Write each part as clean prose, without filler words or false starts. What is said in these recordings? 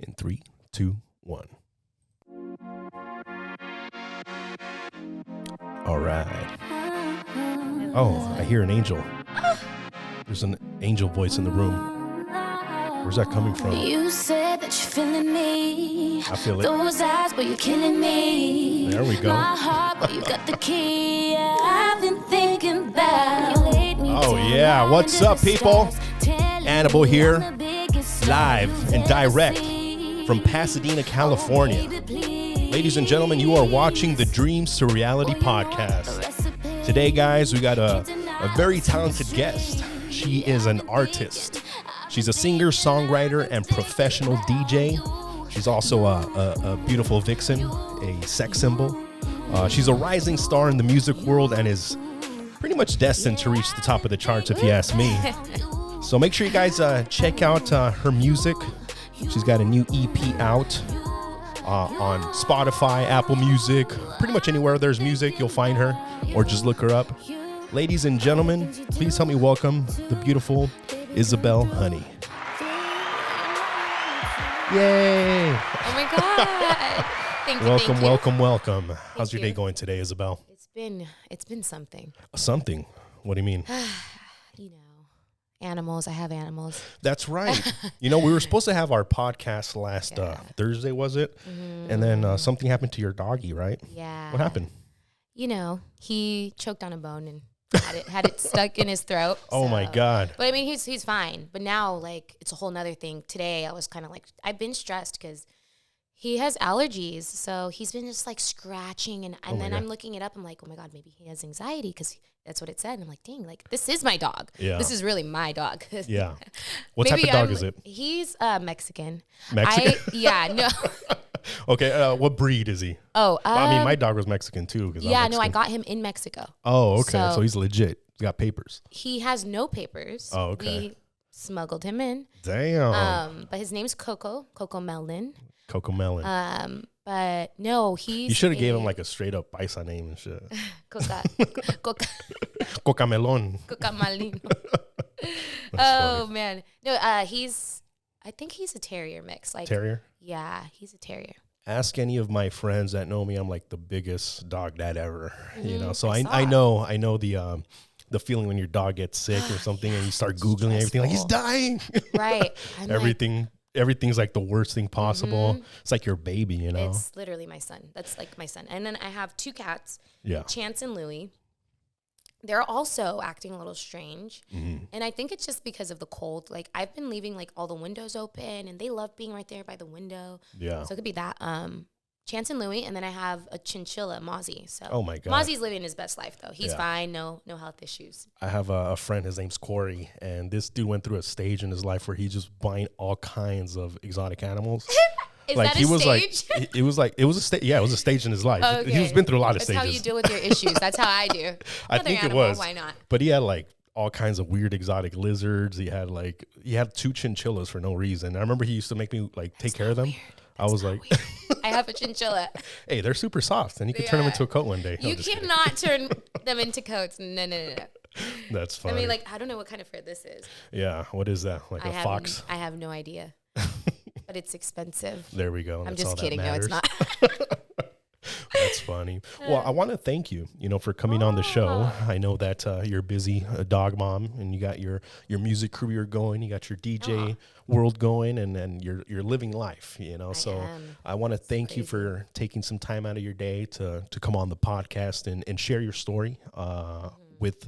In 3, 2, 1. All right. Oh, I hear an angel. There's an angel voice in the room. Where's that coming from? You said that you're feeling me. I feel it. Those eyes, but you're killing me. There we go. My heart, but you got the key. I've been thinking about you laid me Oh down yeah, what's under up, the people? stars, telling Annabelle me here, I'm the biggest live star and you've ever direct seen. from Pasadena, California. Baby, please. Ladies and gentlemen, you are watching the Dreams to Reality podcast. Today, guys, we got a very talented guest. She is an artist. She's a singer, songwriter, and professional DJ. She's also a beautiful vixen, a sex symbol. She's a rising star in the music world and is pretty much destined to reach the top of the charts, if you ask me. So make sure you guys check out her music. She's got a new EP out on Spotify, Apple Music, pretty much anywhere there's music, you'll find her, or just look her up. Ladies and gentlemen, please help me welcome the beautiful Izabel Honey. Yay! Oh my God! Thank you. Welcome, thank you. welcome. How's your you. day going today, Isabel? It's been something. Something. What do you mean? You know, animals. I have animals. That's right. You know, we were supposed to have our podcast last Thursday, was it? Mm-hmm. And then something happened to your doggy, right? Yeah. What happened? You know, he choked on a bone and had it stuck in his throat. Oh my God. But I mean, he's fine. But now, like, it's a whole nother thing. Today, I was kind of like, I've been stressed because he has allergies. So he's been just like scratching. And then God. I'm looking it up. I'm like, oh my God, maybe he has anxiety because that's what it said. And I'm like, dang, like, this is my dog. Yeah. This is really my dog. Yeah. What type of dog is it? He's Mexican. Mexican? No. Okay. What breed is he? Oh, Well, I mean, my dog was Mexican too. yeah, no, I got him in Mexico. Oh, okay. So So- he's legit. He's got papers. He has no papers. Oh, okay. We smuggled him in. Damn. But his name's Coco Melon. Coco Melon. But no, he's You should have gave him like a straight up paisa name and shit. Coca Coca Melon. Malino. That's Oh man. No, I think he's a terrier mix. Like Terrier? Yeah, he's a terrier. Ask any of my friends that know me. I'm like the biggest dog dad ever. You know, so I I saw. know the feeling when your dog gets sick or something and you start Googling everything like he's dying. Right. I'm Everything's like the worst thing possible. It's like your baby, you know? It's literally my son. That's like my son. And then I have two cats, Yeah. Chance and Louie. They're also acting a little strange. Mm-hmm. And I think it's just because of the cold. Like, I've been leaving like all the windows open and they love being right there by the window. Yeah. So it could be that. Chance and Louie, and then I have a chinchilla, Mozzie. So Oh my God. Mozzie's living his best life though. He's Yeah. fine, no health issues. I have a friend, his name's Corey, and this dude went through a stage in his life where he's just buying all kinds of exotic animals. Is like that he a was stage? it was a stage. Yeah, it was a stage in his life. Okay. He's been through a lot of That's stages. how you deal with your issues. That's how I do. I Another think animal, it was. Why not? But he had like all kinds of weird exotic lizards. He had 2 chinchillas for no reason. I remember he used to make me like take care of them. I was like, I have a chinchilla. hey, they're super soft, and you could turn them Yeah. into a coat one day. I'm You just kidding. cannot turn them into coats. No. That's funny. I mean, like, I don't know what kind of fur this is. yeah, what is that? Like a fox? I have no idea. But it's expensive. There we go. I'm That's all just that kidding. No, it's matters. not. That's funny. Well, I want to thank you, for coming on the show. I know that you're a busy dog mom, and you got your music career going. You got your DJ world going, and you're living life. So am. I want to thank you for taking some time out of your day to come on the podcast and share your story with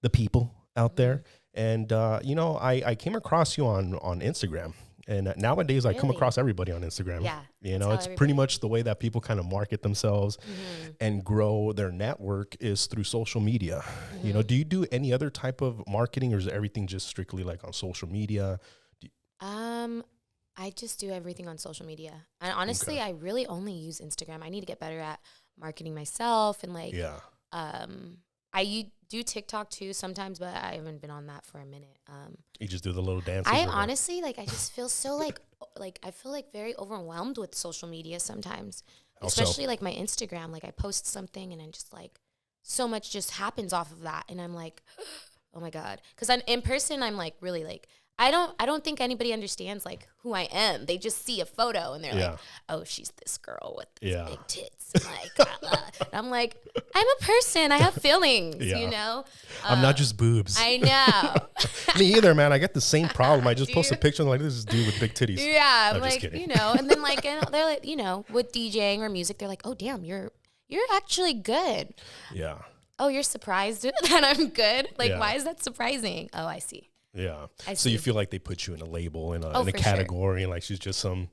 the people out there. And I came across you on Instagram. And nowadays, I come Really? across everybody on Instagram. Yeah, It's pretty much the way that people kind of market themselves and grow their network is through social media. Do you do any other type of marketing, or is everything just strictly like on social media? I just do everything on social media. And honestly, I really only use Instagram. I need to get better at marketing myself and like, Yeah. I do TikTok too sometimes, but I haven't been on that for a minute. You just do the little dances. I or what? honestly, like, I just feel so like I feel like very overwhelmed with social media sometimes, How so? especially like my Instagram. Like I post something and I'm just like, so much just happens off of that. And I'm like, oh my God. Cause in person, I'm like really like, I don't think anybody understands like who I am. They just see a photo and they're like, oh, she's this girl with these big tits. And like, and I'm like, I'm a person. I have feelings, you know? I'm not just boobs. I know. Me either, man. I get the same problem. I just post a picture and like, this is dude with big titties. Yeah. I'm just like, kidding. you know, and then like, and they're like, you know, with DJing or music, they're like, oh, damn, you're actually good. Yeah. Oh, you're surprised that I'm good? Like, why is that surprising? Oh, I see. Yeah. I So see. you feel like they put you in a label, in a for category, and like she's just some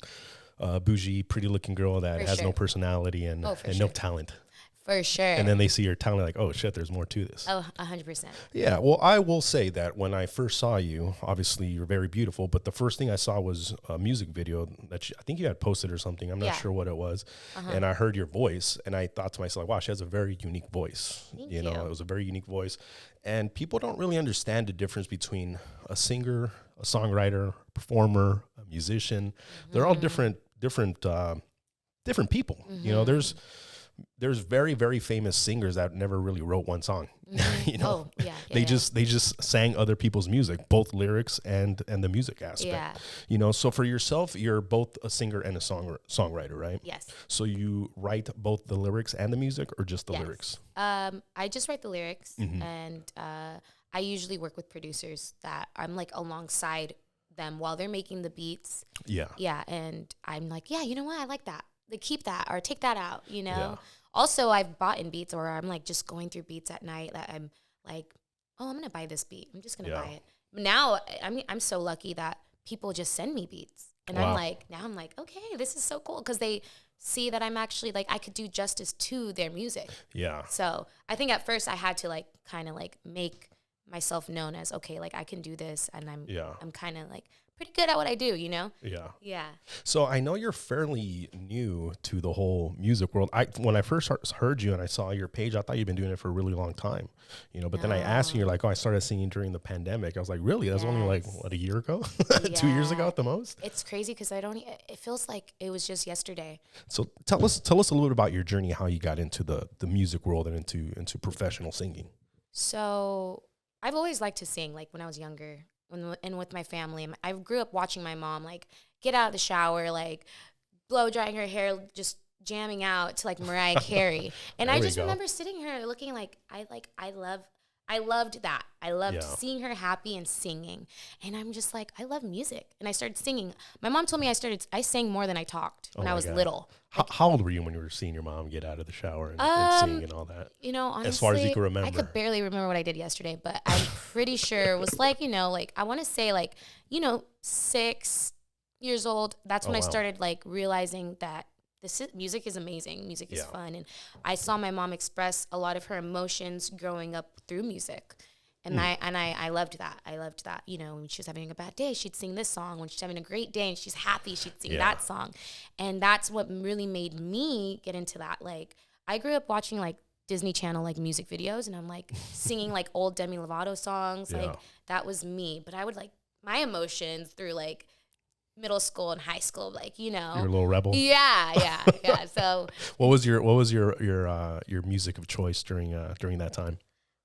bougie, pretty looking girl that has no personality and no talent. For sure. And then they see your talent, like, oh shit, there's more to this. Oh, 100%. Yeah. Well, I will say that when I first saw you, obviously you're very beautiful, but the first thing I saw was a music video that I think you had posted or something. I'm not sure what it was. And I heard your voice and I thought to myself, wow, she has a very unique voice. Thank you know, it was a very unique voice. And people don't really understand the difference between a singer, a songwriter, a performer, a musician. They're all different people. You know, there's very, very famous singers that never really wrote one song. You know, they just sang other people's music, both lyrics and the music aspect. Yeah. You know, so for yourself, you're both a singer and a songwriter, right? Yes. So you write both the lyrics and the music, or just the lyrics? I just write the lyrics, and I usually work with producers that I'm like alongside them while they're making the beats. Yeah. Yeah, and I'm like, yeah, you know what? I like that. Like, keep that or take that out, you know? Yeah. Also, I've bought in beats, or I'm like just going through beats at night that I'm like, oh, I'm going to buy this beat. I'm just going to buy it. Now, I mean, I'm so lucky that people just send me beats. And I'm like, okay, this is so cool. Because they see that I'm actually like, I could do justice to their music. Yeah. So I think at first I had to like kind of like make myself known as, okay, like I can do this. And I'm kind of like pretty good at what I do, you know? Yeah. Yeah. So I know you're fairly new to the whole music world. When I first heard you and I saw your page, I thought you'd been doing it for a really long time, you know, but then I asked you, you're like, oh, I started singing during the pandemic. I was like, really? That's only like, what, a year ago? 2 years ago at the most? It's crazy because it feels like it was just yesterday. So tell us a little bit about your journey, how you got into the music world and into professional singing. So I've always liked to sing, like when I was younger. And with my family, I grew up watching my mom like get out of the shower, like blow drying her hair, just jamming out to like Mariah Carey. And I just remember sitting here looking like I loved that. I loved seeing her happy and singing. And I'm just like, I love music. And I started singing. My mom told me I sang more than I talked when I was little. How old were you when you were seeing your mom get out of the shower and sing and all that? You know, honestly, as far as you can remember. I could barely remember what I did yesterday, but I'm pretty sure it was like, you know, like I want to say like, you know, 6 years old. That's when I started like realizing that music is amazing. Music is fun. And I saw my mom express a lot of her emotions growing up through music. And I loved that. I loved that. You know, when she was having a bad day, she'd sing this song. When she's having a great day and she's happy, she'd sing that song. And that's what really made me get into that. Like, I grew up watching like Disney Channel like music videos, and I'm like singing like old Demi Lovato songs. Like, that was me. But I would like my emotions through like middle school and high school, like, you know, you're a little rebel. Yeah. So what was your music of choice during that time?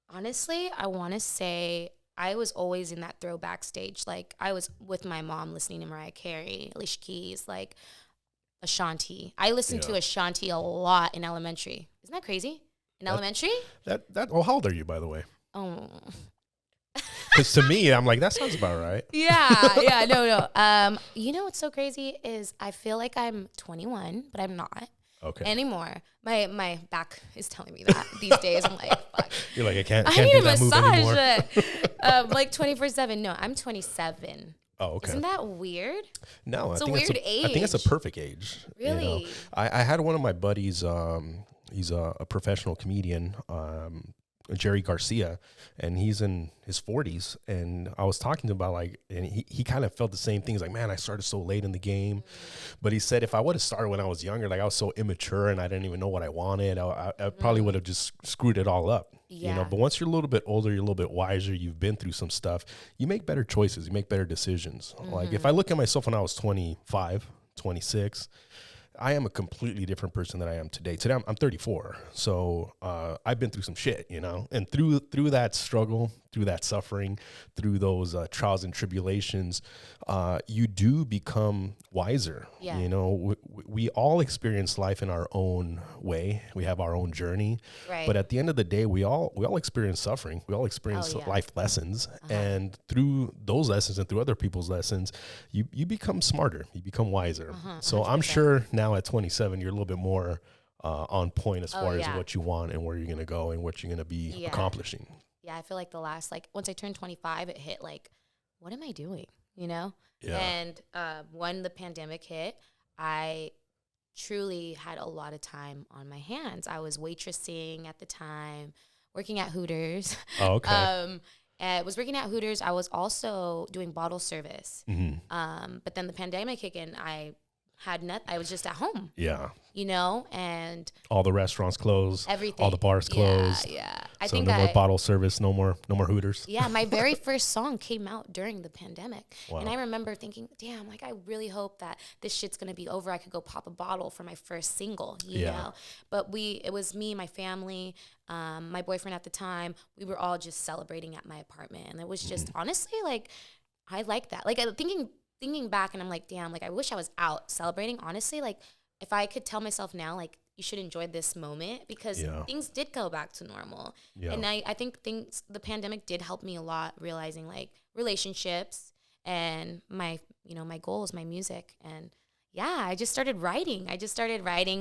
Honestly, I want to say I was always in that throwback stage. Like, I was with my mom listening to Mariah Carey, Alicia Keys, like Ashanti. I listened to Ashanti a lot in elementary. Isn't that crazy? In elementary? How old are you, by the way? Oh. Because to me, I'm like, that sounds about right. No. You know what's so crazy is I feel like I'm 21, but I'm not anymore. My back is telling me that these days. I'm like, fuck. You're like, I can't need do a that massage. Like 24/7. No, I'm 27. Oh, okay. Isn't that weird? No, it's a weird age. I think it's a perfect age. Really? You know? I had one of my buddies. He's a professional comedian. Jerry Garcia, and he's in his 40s, and I was talking to him about like, and he kind of felt the same thing. He's like, man, I started so late in the game, but he said if I would have started when I was younger, like I was so immature and I didn't even know what I wanted, I probably would have just screwed it all up. You know, but once you're a little bit older, you're a little bit wiser, you've been through some stuff, you make better choices, you make better decisions. Like if I look at myself when I was 25, 26, I am a completely different person than I am today. Today I'm 34, so I've been through some shit, you know. And through that struggle, through that suffering, through those trials and tribulations, you do become wiser. Yeah. You know, we all experience life in our own way. We have our own journey. Right. But at the end of the day, we all experience suffering. We all experience life lessons. And through those lessons and through other people's lessons, you become smarter. You become wiser. So 100%. I'm sure now at 27, you're a little bit more on point as far as what you want and where you're going to go and what you're going to be accomplishing. Yeah, I feel like the last, like, once I turned 25, it hit, like, what am I doing, you know? Yeah. And when the pandemic hit, I truly had a lot of time on my hands. I was waitressing at the time, working at Hooters. Oh, okay. I was working at Hooters. I was also doing bottle service. Mm-hmm. But then the pandemic hit, and I was just at home. Yeah. You know, and all the restaurants closed. Everything. All the bars closed. Yeah. I think no more bottle service, no more Hooters. Yeah, my very first song came out during the pandemic. Wow. And I remember thinking, damn, like, I really hope that this shit's going to be over. I could go pop a bottle for my first single, you know? But it was me, my family, my boyfriend at the time. We were all just celebrating at my apartment. And it was just, honestly, like, I like that. Like, thinking back, and I'm like, damn, like, I wish I was out celebrating. Honestly, like, if I could tell myself now, like, you should enjoy this moment, because things did go back to normal. Yeah. And I think the pandemic did help me a lot, realizing, like, relationships and my goals, my music. And I just started writing.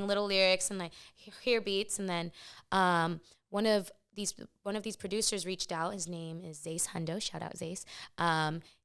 Little lyrics, and I hear beats. And then one of these producers reached out. His name is Zace Hundo. Shout out Zace.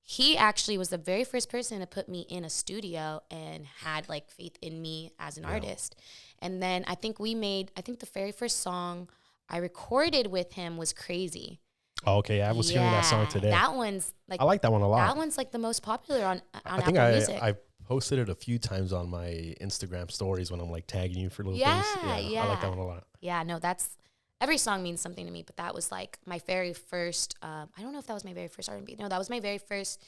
He actually was the very first person to put me in a studio and had, like, faith in me as an artist. And then I think the very first song I recorded with him was Crazy. Oh, okay. I was hearing that song today. That one's, like, I like that one a lot. That one's, like, the most popular on Apple Music. I posted it a few times on my Instagram stories when I'm, like, tagging you for little things. Yeah. I like that one a lot. Yeah, no, every song means something to me, but that was, like, my very first, I don't know if that was my very first R&B. No, that was my very first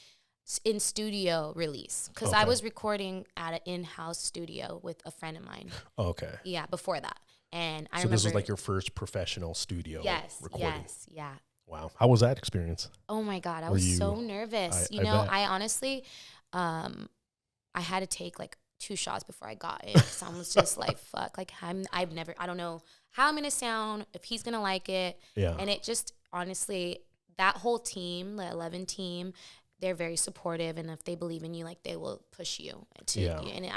in-studio release, because I was recording at an in-house studio with a friend of mine. Oh, okay. Yeah, before that. And I remember. So this was, like, your first professional studio recording? Yes, yeah. Wow. How was that experience? Oh, my God. I was so nervous. I honestly, I had to take, like, 2 shots before I got in, because I was just like, fuck, like, I don't know how I'm going to sound, if he's going to like it. Yeah. And it just, honestly, that whole team, the 11 team, they're very supportive. And if they believe in you, like, they will push you to you. And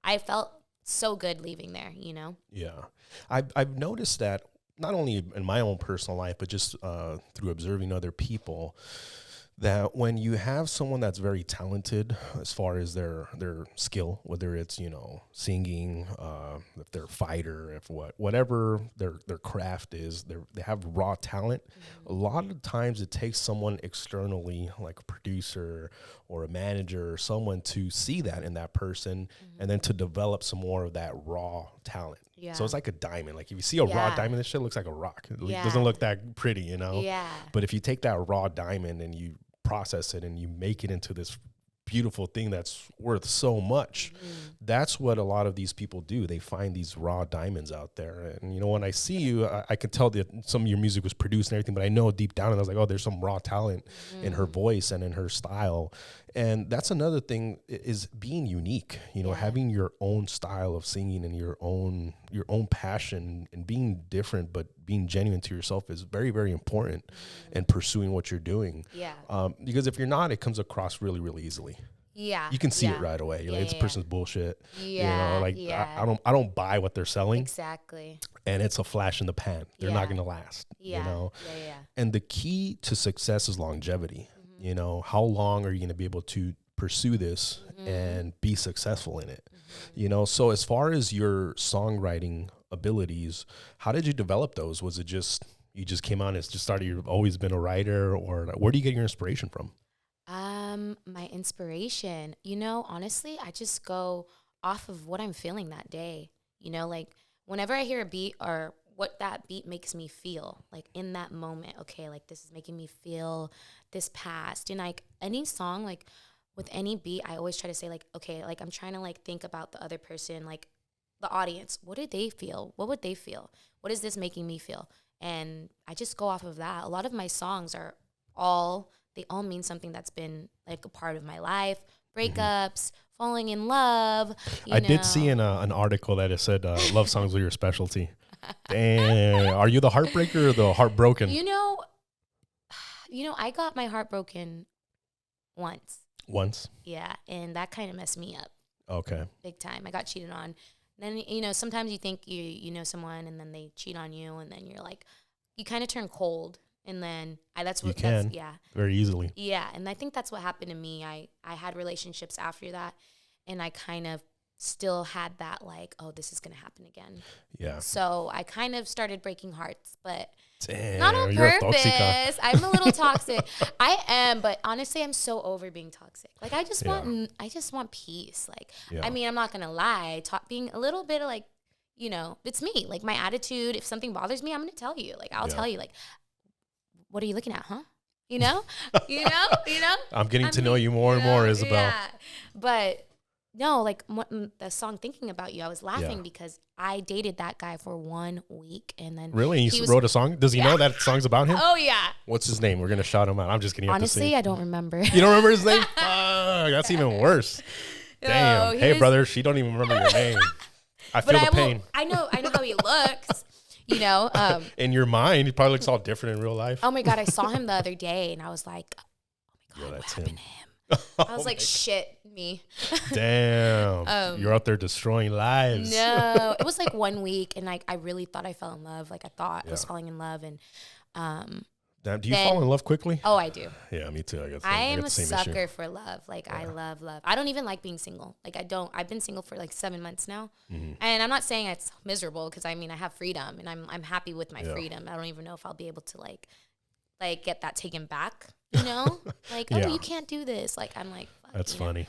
I felt so good leaving there, you know? Yeah. I've noticed that not only in my own personal life, but just through observing other people, that when you have someone that's very talented as far as their skill, whether it's, singing, if they're a fighter, if whatever their craft is, they have raw talent. Mm-hmm. A lot of times it takes someone externally, like a producer or a manager or someone, to see that in that person, and then to develop some more of that raw talent. Yeah. So it's like a diamond. Like, if you see a raw diamond, this shit looks like a rock. It doesn't look that pretty, Yeah. But if you take that raw diamond and you process it and you make it into this beautiful thing that's worth so much, that's what a lot of these people do. They find these raw diamonds out there. And, when I see you, I can tell that some of your music was produced and everything, but I know deep down, and I was like, oh, there's some raw talent in her voice and in her style. And that's another thing, is being unique, having your own style of singing and your own passion, and being different, but being genuine to yourself is very, very important in pursuing what you're doing. Yeah. Because if you're not, it comes across really, really easily. Yeah. You can see it right away. You're like, this person's bullshit. Yeah. I don't buy what they're selling. Exactly. And it's a flash in the pan. They're not going to last. Yeah. And the key to success is longevity. How long are you going to be able to pursue this and be successful in it? So as far as your songwriting abilities, how did you develop those? Was it just, you just came on and just started, you've always been a writer, or where do you get your inspiration from? My inspiration, honestly, I just go off of what I'm feeling that day. Like, whenever I hear a beat, or what that beat makes me feel, like, in that moment, okay, like, this is making me feel this past. And, like, any song, like, with any beat, I always try to say, like, okay, like, I'm trying to, like, think about the other person, like, the audience. What do they feel? What would they feel? What is this making me feel? And I just go off of that. A lot of my songs they all mean something that's been like a part of my life. Breakups, falling in love. I did see in an article that it said love songs were your specialty. Damn. Are you the heartbreaker or the heartbroken? You know, I got my heart broken once. Once? Yeah, and that kind of messed me up. Okay. Big time. I got cheated on. Then, sometimes you think you know someone and then they cheat on you and then you're like, you kind of turn cold. And then very easily. Yeah, and I think that's what happened to me. I had relationships after that, and I kind of still had that like, oh, this is going to happen again. Yeah. So I kind of started breaking hearts, but not on purpose. I'm a little toxic. I am, but honestly, I'm so over being toxic. Like I just want peace. Like, I mean, I'm not going to lie. Being a little bit of like, it's me. Like my attitude, if something bothers me, I'm going to tell you. Like, I'll tell you like, what are you looking at, huh? You know? I'm getting to know you more and more, Izabel. Yeah. But no, like the song Thinking About You, I was laughing because I dated that guy for 1 week and then Really? He wrote a song? Does he know that song's about him? Oh yeah. What's his name? We're gonna shout him out. I'm just kidding. Honestly, I don't remember. You don't remember his name? That's even worse. Damn. No, hey brother, she don't even remember your name. I feel the pain. I know how he looks. In your mind, he probably looks all different in real life. Oh my God, I saw him the other day and I was like, oh my God, what happened to him? I was like, shit, me. Damn. You're out there destroying lives. No, it was like 1 week and like I really thought I fell in love. Like I thought I was falling in love and Damn, do you fall in love quickly? Oh, I do. Yeah, me too. I am a sucker for love. Like I love love. I don't even like being single. Like I've been single for like 7 months now. Mm-hmm. And I'm not saying it's miserable because I mean I have freedom and I'm happy with my freedom. I don't even know if I'll be able to like get that taken back, Like, oh, you can't do this. Like I'm like, fuck, that's funny.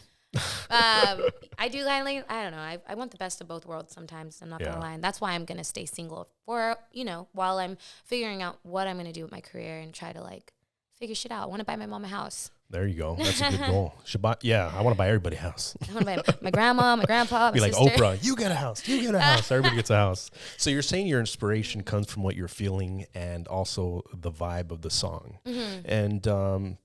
I don't know. I want the best of both worlds sometimes. I'm not going to lie. And that's why I'm going to stay single for, while I'm figuring out what I'm going to do with my career and try to like figure shit out. I want to buy my mom a house. There you go. That's a good goal. I want to buy everybody a house. I want to buy my grandma, my grandpa, be my sister. Like Oprah, you get a house. You get a house. Everybody gets a house. So you're saying your inspiration comes from what you're feeling and also the vibe of the song. Mm-hmm. And,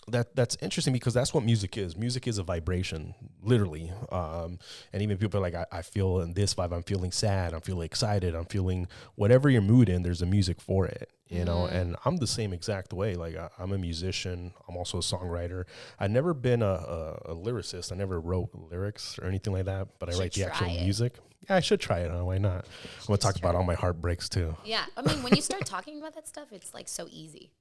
that's interesting because that's what music is. Music is a vibration, literally. And even people are like, I feel in this vibe, I'm feeling sad, I'm feeling excited, I'm feeling whatever your mood in, there's a music for it, and I'm the same exact way. Like I'm a musician, I'm also a songwriter. I've never been a lyricist. I never wrote lyrics or anything like that, but I write the actual music. Yeah, I should try it. Why not? I'm going to talk about all my heartbreaks too. Yeah. I mean, when you start talking about that stuff, it's like so easy.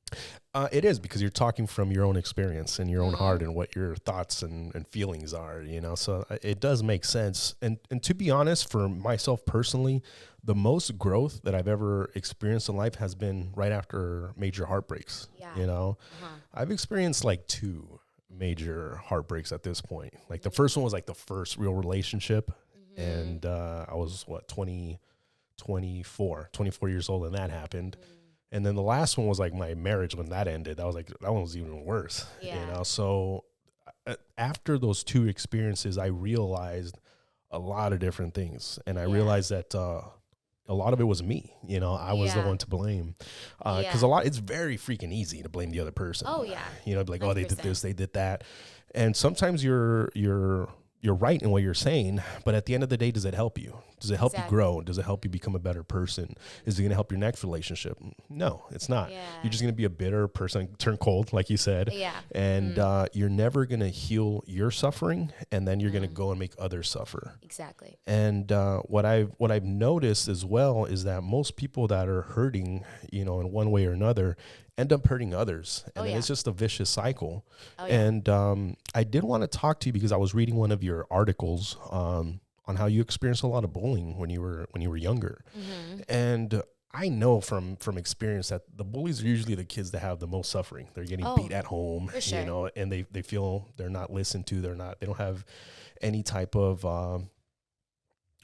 It is because you're talking from your own experience and your own heart and what your thoughts and feelings are, so it does make sense. And to be honest, for myself personally, the most growth that I've ever experienced in life has been right after major heartbreaks. Yeah. I've experienced like 2 major heartbreaks at this point. Like the first one was like the first real relationship. And I was 24 years old when that happened. And then the last one was like my marriage when that ended. That one was even worse, So after those 2 experiences, I realized a lot of different things. And I realized that a lot of it was me, I was the one to blame. Cause it's very freaking easy to blame the other person. Oh yeah. Be like, 100%. Oh, they did this, they did that. And sometimes you're right in what you're saying, but at the end of the day, does it help you? Does it help you grow? Does it help you become a better person? Is it going to help your next relationship? No, it's not. Yeah. You're just going to be a bitter person, turn cold, like you said. Yeah. And you're never going to heal your suffering, and then you're going to go and make others suffer. Exactly. And what I've noticed as well is that most people that are hurting, in one way or another, end up hurting others. And it's just a vicious cycle. Oh, yeah. And I did want to talk to you because I was reading one of your articles on how you experienced a lot of bullying when you were younger. Mm-hmm. And I know from experience that the bullies are usually the kids that have the most suffering. They're getting beat at home, sure. And they feel they're not listened to. They don't have any type of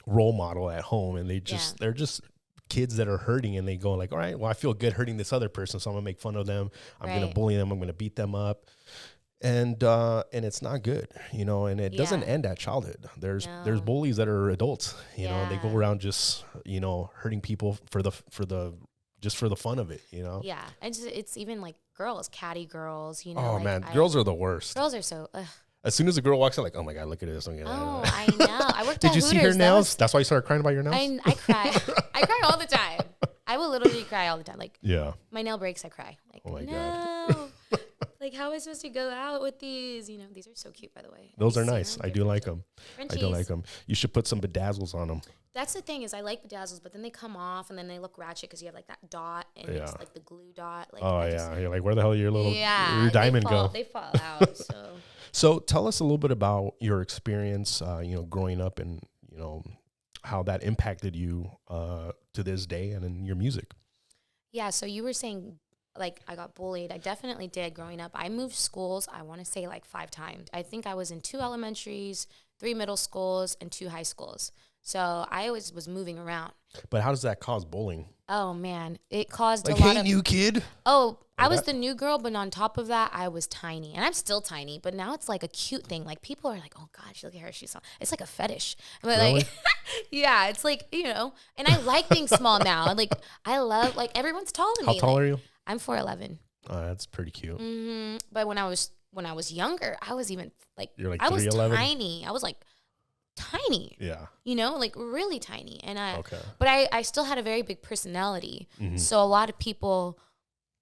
role model at home, and they're just kids that are hurting, and they go like, all right, well, I feel good hurting this other person, so I'm gonna make fun of them. I'm gonna bully them. I'm gonna beat them up. And it's not good, and it doesn't end at childhood. There's bullies that are adults, and they go around just, hurting people for the just for the fun of it, you know? Yeah. And it's even like girls, catty girls, you know. Oh, like man. Girls are the worst. Girls are so, As soon as a girl walks in, like, oh, my God, look at this. Oh, I know. I worked at Did you Hooters. see her nails? That's why you started crying about your nails? I cry. I cry all the time. I will literally cry all the time. Like, my nail breaks, I cry. Like, oh, my God. Like, how am I supposed to go out with these? You know, these are so cute, by the way. Those are nice. I do like them. Frenchies. I do like them. You should put some bedazzles on them. That's the thing is I like bedazzles, but then they come off and then they look ratchet because you have like that dot and it's like the glue dot. Like, you're like, where the hell your little your diamond go? They fall out. So tell us a little bit about your experience, growing up and, how that impacted you to this day and in your music. Yeah. So you were saying like I got bullied. I definitely did growing up. I moved schools, I want to say like 5 times. I think I was in 2 elementaries, 3 middle schools, and 2 high schools. So I always was moving around. But how does that cause bullying? Oh, man. It caused like, a lot hey, of... new kid. Oh, I was the new girl, but on top of that, I was tiny. And I'm still tiny, but now it's like a cute thing. Like, people are like, oh, gosh, look at her. She's so... It's like a fetish. But really? Like, yeah, it's like, and I like being small now. Like, I love, like, everyone's taller than me. How tall are you? I'm 4'11". Oh, that's pretty cute. Mm-hmm. But when I was younger, I was even, like... You're like 3'11"? I was tiny. I was like... tiny, like really tiny, and but I still had a very big personality, so a lot of people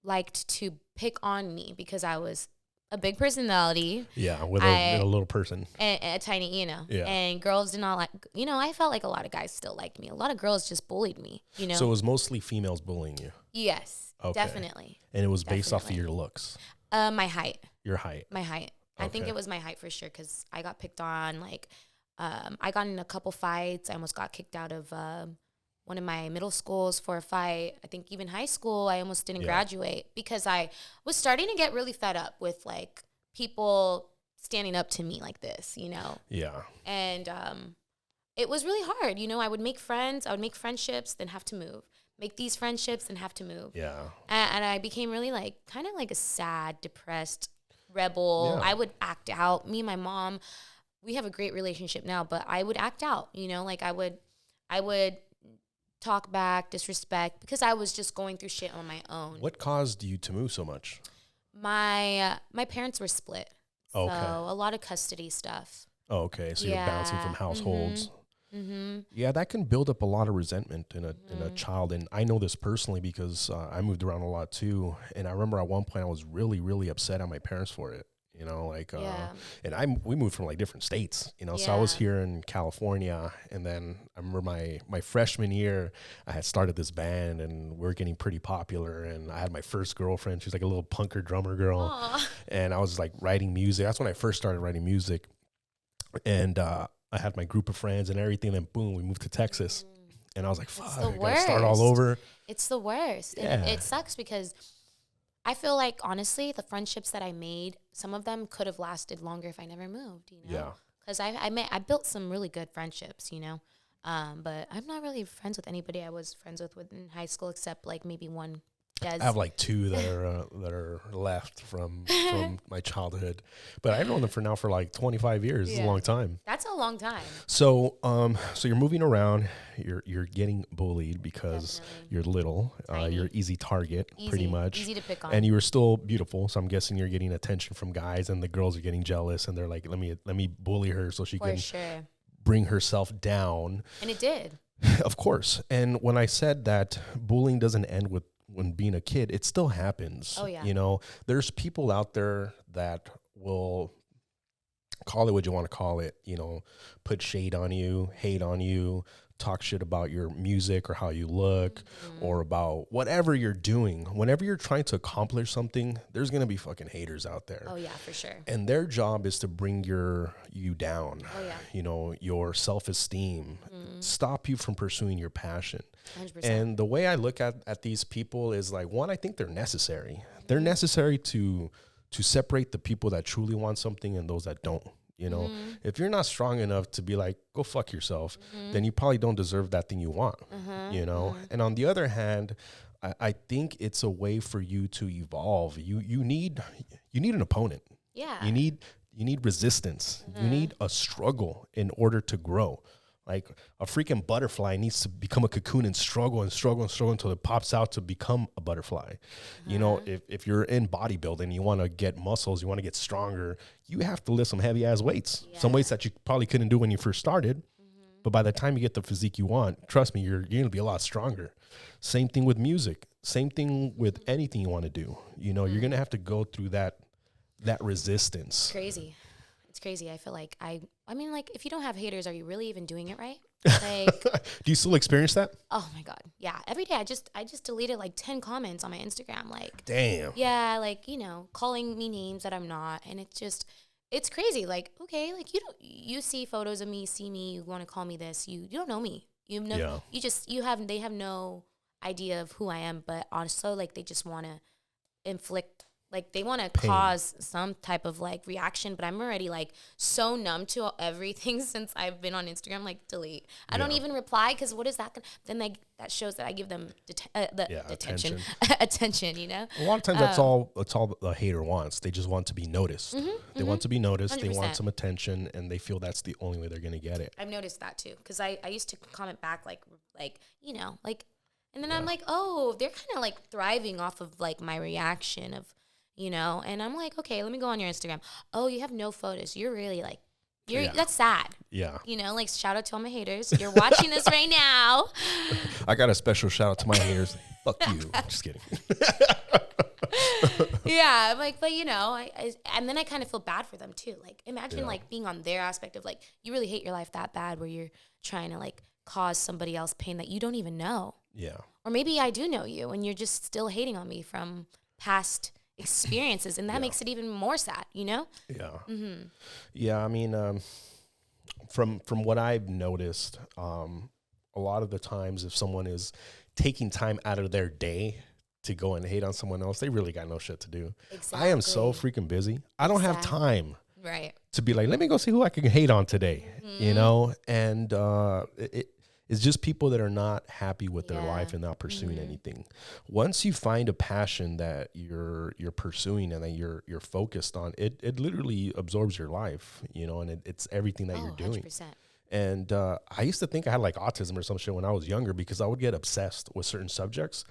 liked to pick on me because I was a big personality, with a little person and a tiny, and girls did not like, I felt like a lot of guys still liked me. A lot of girls just bullied me, So it was mostly females bullying you? Yes, definitely. And it was based off of your looks? My height. Your height? My height. I think it was my height for sure, because I got picked on, like, I got in a couple fights. I almost got kicked out of one of my middle schools for a fight. I think even high school, I almost didn't graduate because I was starting to get really fed up with, like, people standing up to me like this, Yeah. And it was really hard. I would make friends. I would make friendships, then have to move. Make these friendships, then have to move. Yeah. And I became really, like, kind of like a sad, depressed rebel. Yeah. I would act out. Me and my mom... we have a great relationship now, but I would act out, like I would talk back, disrespect, because I was just going through shit on my own. What caused you to move so much? My parents were split. So a lot of custody stuff. Oh, okay. So you're bouncing from households. Mm-hmm. Yeah, that can build up a lot of resentment in a child. And I know this personally because I moved around a lot too. And I remember at one point I was really, really upset at my parents for it. And we moved from like different states, so I was here in California, and then I remember my freshman year, I had started this band and we were getting pretty popular, and I had my first girlfriend. She was like a little punker drummer girl. Aww. And I was like writing music. That's when I first started writing music, and I had my group of friends and everything, and boom, we moved to Texas, and I was like, fuck, I gotta start all over. It's the worst. Yeah. It sucks because I feel like, honestly, the friendships that I made, some of them could have lasted longer if I never moved, Yeah. Because I built some really good friendships, But I'm not really friends with anybody I was friends with in high school, except like maybe one. I have like 2 that are left from my childhood, but I've known them for like 25 years. Yeah. It's a long time. That's a long time. So so you're moving around. You're getting bullied because you're little. You're easy target, pretty much. Easy to pick on. And you were still beautiful, so I'm guessing you're getting attention from guys, and the girls are getting jealous, and they're like, let me bully her so she can bring herself down. And it did. Of course. And when I said that bullying doesn't end when being a kid, it still happens. Oh, yeah. There's people out there that will call it what you want to call it, put shade on you, hate on you, talk shit about your music or how you look, or about whatever you're doing. Whenever you're trying to accomplish something, there's going to be fucking haters out there. Oh, yeah, for sure. And their job is to bring you down, your self-esteem, stop you from pursuing your passion. 100%. And the way I look at these people is like, one, I think they're necessary. They're necessary to separate the people that truly want something and those that don't. If you're not strong enough to be like, go fuck yourself, then you probably don't deserve that thing you want, And on the other hand, I think it's a way for you to evolve. You need an opponent. Yeah. You need resistance. You need a struggle in order to grow. Like a freaking butterfly needs to become a cocoon and struggle until it pops out to become a butterfly. You know, if you're in bodybuilding, you want to get muscles, you want to get stronger, you have to lift some heavy ass weights, some weights that you probably couldn't do when you first started. But by the time you get the physique you want, trust me, you're going to be a lot stronger. Same thing with music. Same thing with anything you want to do. You know, you're going to have to go through that resistance. It's crazy. I feel like I mean, like, if you don't have haters, are you really even doing it right? Like, do you still experience that? Oh my God. Yeah. Every day I just deleted like 10 comments on my Instagram. Like, damn. Yeah. Like, you know, calling me names that I'm not. And it's crazy. Like, okay, like you see photos of me, see me, you want to call me this. You don't know me. You know, they have no idea of who I am, but also like they just want to inflict, like they want to cause some type of like reaction, but I'm already like so numb to everything since I've been on Instagram, like delete. I don't even reply because what is that? Then like that shows that I give them attention, you know? A lot of times that's all the hater wants. They just want to be noticed. They want to be noticed. 100%. They want some attention, and they feel that's the only way they're going to get it. I've noticed that too because I used to comment back like you know, like, and then I'm like, oh, they're kind of like thriving off of like my reaction of, you know, and I'm like, okay, let me go on your Instagram. Oh, you have no photos. You're really like, that's sad. Yeah. You know, like shout out to all my haters. You're watching this right now. I got a special shout out to my haters. Fuck you. Just kidding. Yeah. I'm like, but you know, and then I kind of feel bad for them too. Like imagine like being on their aspect of like, you really hate your life that bad where you're trying to like cause somebody else pain that you don't even know. Yeah. Or maybe I do know you and you're just still hating on me from past experiences, and that makes it even more sad, you know? Yeah. Yeah, I mean, from what I've noticed, a lot of the times if someone is taking time out of their day to go and hate on someone else, they really got no shit to do. Exactly. I am so freaking busy. I don't have time to be like, let me go see who I can hate on today, you know? And it's just people that are not happy with their life and not pursuing anything. Once you find a passion that you're pursuing and that you're focused on, it literally absorbs your life, you know, and it's everything that you're doing. 100%. And I used to think I had like autism or some shit when I was younger because I would get obsessed with certain subjects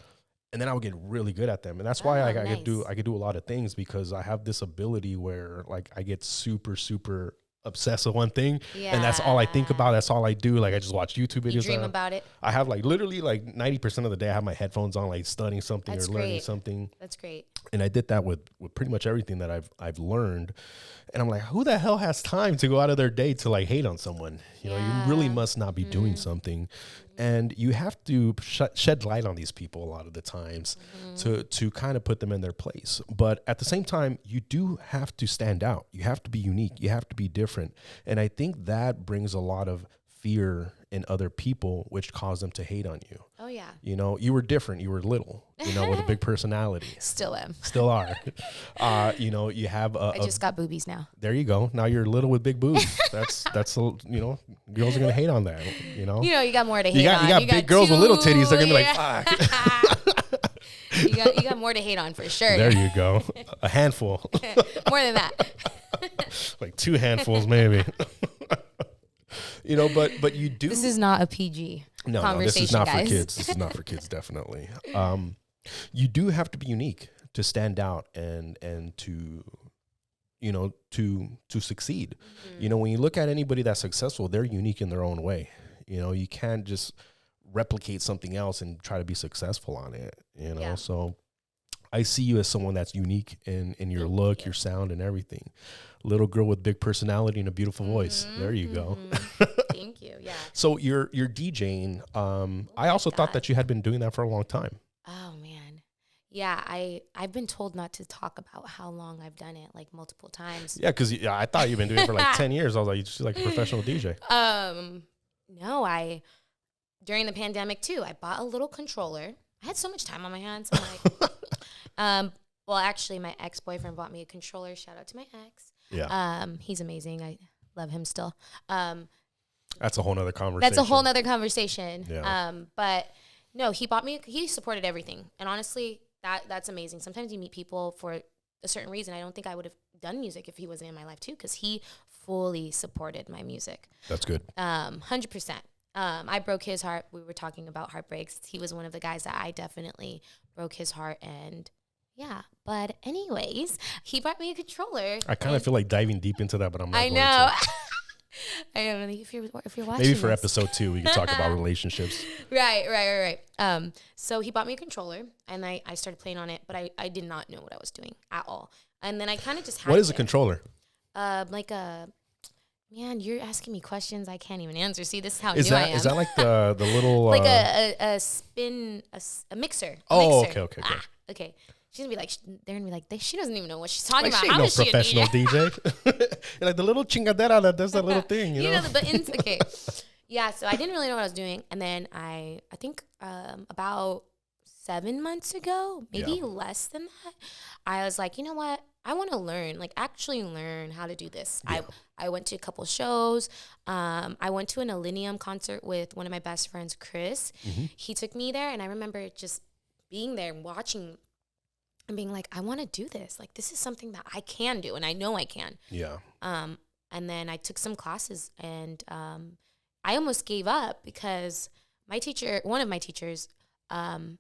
and then I would get really good at them. And that's why I could do a lot of things because I have this ability where like I get super, super obsessed with one thing and that's all I think about. That's all I do. Like I just watch YouTube videos. You dream about it. I have like literally like 90% of the day I have my headphones on, like studying something or learning something. That's great. And I did that with pretty much everything that I've learned. And I'm like, who the hell has time to go out of their day to like hate on someone? You know, you really must not be doing something. And you have to shed light on these people a lot of the times to kind of put them in their place. But at the same time, you do have to stand out. You have to be unique. You have to be different. And I think that brings a lot of fear in other people, which cause them to hate on you. Oh, yeah. You know, you were different. You were little, you know, with a big personality. Still am. Still are. You know, you have I just got boobies now. There you go. Now you're little with big boobs. That's you know, girls are going to hate on that, you know. You know, you got more to hate on. You got big girls with little titties. They're going to be like, fuck. You got more to hate on for sure. There you go. A handful. More than that. Like 2 handfuls maybe. You know, but you do. This is not a PG conversation, this is not guys. for kids. This is not for kids, definitely. You do have to be unique to stand out and to, you know, to succeed. You know, when you look at anybody that's successful, they're unique in their own way. You know, you can't just replicate something else and try to be successful on it. You know, so I see you as someone that's unique in your look, your sound, and everything. Little girl with big personality and a beautiful voice. There you go. Thank you. Yeah. So you're DJing. I also thought that you had been doing that for a long time. Oh man. Yeah, I've been told not to talk about how long I've done it, like multiple times. Yeah, because I thought you've been doing it for like 10 years. I was like, you're just like a professional DJ. No, during the pandemic too, I bought a little controller. I had so much time on my hands. I'm like, well, actually, my ex-boyfriend bought me a controller. Shout out to my ex. Yeah. He's amazing. I love him still. That's a whole nother conversation. Yeah. But no, he supported everything. And honestly, that's amazing. Sometimes you meet people for a certain reason. I don't think I would have done music if he wasn't in my life too, because he fully supported my music. That's good. 100%. I broke his heart. We were talking about heartbreaks. He was one of the guys that I definitely broke his heart, and yeah. But anyways, he brought me a controller. I kind of feel like diving deep into that, but I'm not going know. to. I don't know if you're watching. Maybe for episode 2, we can talk about relationships. Right. So he bought me a controller, and I started playing on it, but I did not know what I was doing at all. And then I kind of just had What is a controller? Like a... Man, you're asking me questions I can't even answer. See, this is how new I am. Is that like the little... like a spin... A mixer. Oh, mixer. Okay. Okay. She's going to be like... They're going to be like, she doesn't even know what she's talking about. She ain't no professional DJ. You're like the little chingadera that does that little thing, you know? You know the buttons? Okay. Yeah, so I didn't really know what I was doing. And then I think about 7 months ago, maybe less than that, I was like, you know what? I want to learn, like actually learn how to do this. Yeah. I went to a couple shows. I went to an Millennium concert with one of my best friends, Chris. Mm-hmm. He took me there, and I remember just being there and watching and being like, I want to do this. Like, this is something that I can do, and I know I can. Yeah. And then I took some classes, and I almost gave up because one of my teachers, kind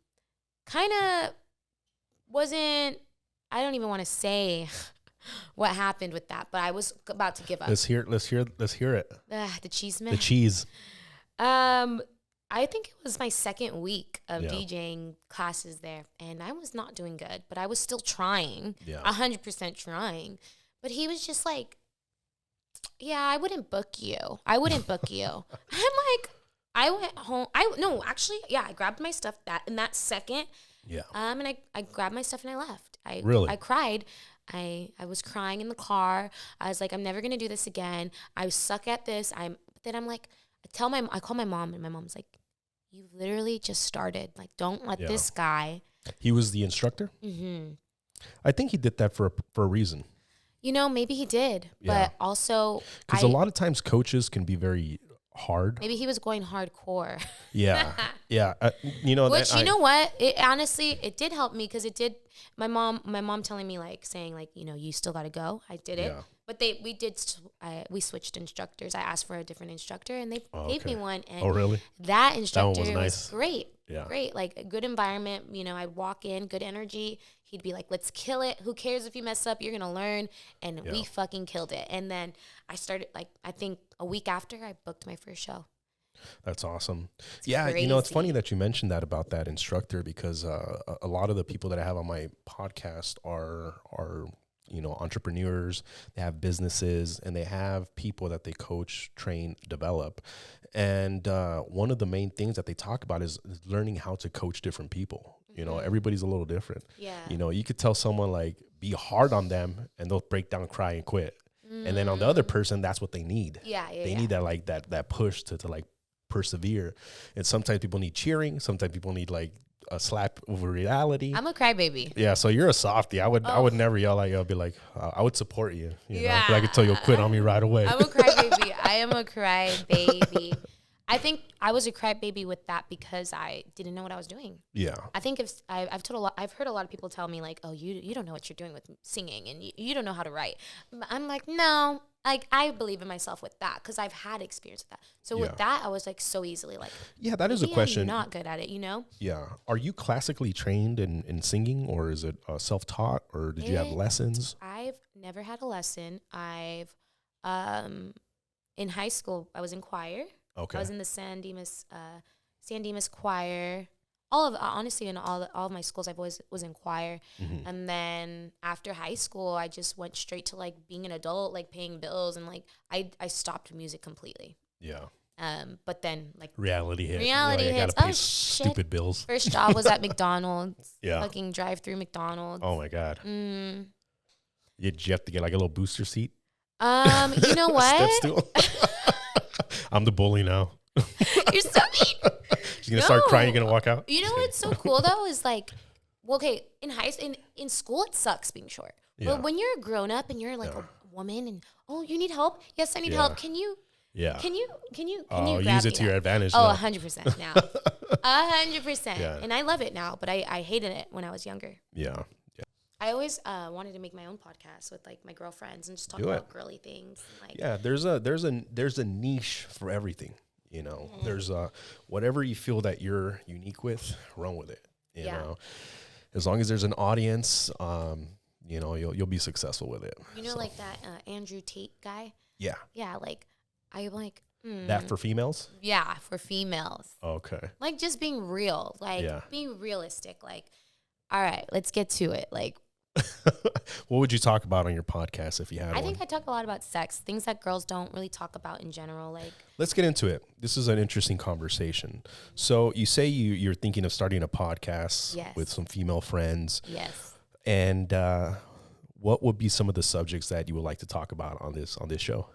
of wasn't. I don't even want to say what happened with that, but I was about to give up. Let's hear it. The cheese man. The cheese. I think it was my second week of DJing classes there, and I was not doing good, but I was still trying. 100% trying. But he was just like, yeah, I wouldn't book you. I'm like, I went home. I grabbed my stuff in that second. Yeah. And I grabbed my stuff and I left. I cried. I was crying in the car. I was like, I'm never gonna do this again. I suck at this. Then I'm like, I call my mom, and my mom's like, you literally just started. Like, don't let this guy. He was the instructor? Mm-hmm. I think he did that for a reason. You know, maybe he did, but also because a lot of times coaches can be very hard. Maybe he was going hardcore. Yeah. You know what? It honestly, it did help me because it did. My mom telling me saying you know, you still got to go. I did it, but we switched instructors. I asked for a different instructor, and they gave me one. And really? That instructor was nice. Great. Yeah. Great. Like a good environment. You know, I'd walk in, good energy. He'd be like, let's kill it. Who cares if you mess up? You're going to learn. And we fucking killed it. And then I started, I think a week after, I booked my first show. That's awesome. It's crazy. You know, it's funny that you mentioned that about that instructor because a lot of the people that I have on my podcast are you know, entrepreneurs. They have businesses, and they have people that they coach, train, develop. And one of the main things that they talk about is learning how to coach different people. You know, everybody's a little different. Yeah. You know, you could tell someone be hard on them, and they'll break down, cry, and quit. And then on the other person, that's what they need. They need that that push to persevere. And sometimes people need cheering. Sometimes people need a slap over reality. I'm a crybaby. Yeah, so you're a softie. I would never yell at you. I'll be like, I would support you. You know, I could tell you'll quit on me right away. I'm a crybaby. I am a crybaby. I think I was a crybaby with that because I didn't know what I was doing. Yeah. I think I've heard a lot of people tell me oh, you don't know what you're doing with singing, and you don't know how to write. I'm like, no. I believe in myself with that because I've had experience with that. So with that, I was so easily that is a question. I'm not good at it, you know? Yeah. Are you classically trained in singing, or is it self-taught, or did you have lessons? I've never had a lesson. I've, in high school, I was in choir. Okay. I was in the San Dimas choir. Honestly, in all of my schools, I've always was in choir. Mm-hmm. And then after high school, I just went straight to being an adult, paying bills, and I stopped music completely. Yeah. But then reality hit. Reality hits. Gotta pay stupid bills. First job was at McDonald's. Yeah. Fucking drive-through McDonald's. Oh my God. Did you have to get a little booster seat? You know what? Step stool. I'm the bully now. You're so mean. She's gonna start crying. You're gonna walk out. You know what's so cool though is okay, in school it sucks being short. Yeah. But when you're a grown up and you're a woman and you need help? Yes, I need help. Can you? Yeah. Can you use it to your advantage? 100% now. 100%. Yeah. And I love it now, but I hated it when I was younger. Yeah. I always wanted to make my own podcast with like my girlfriends and just talk about girly things. Like, yeah, there's a niche for everything. You know, there's whatever you feel that you're unique with, run with it. You know, as long as there's an audience, you know, you'll be successful with it. You know, like that Andrew Tate guy. Yeah. Yeah, like I'm like. That for females? Yeah, for females. Okay. Like just being real, like being realistic. Like, all right, let's get to it. Like, what would you talk about on your podcast if you had one? I think I talk a lot about sex, things that girls don't really talk about in general. Like, let's get into it. This is an interesting conversation. So you say you're thinking of starting a podcast with some female friends. Yes. And what would be some of the subjects that you would like to talk about on this show?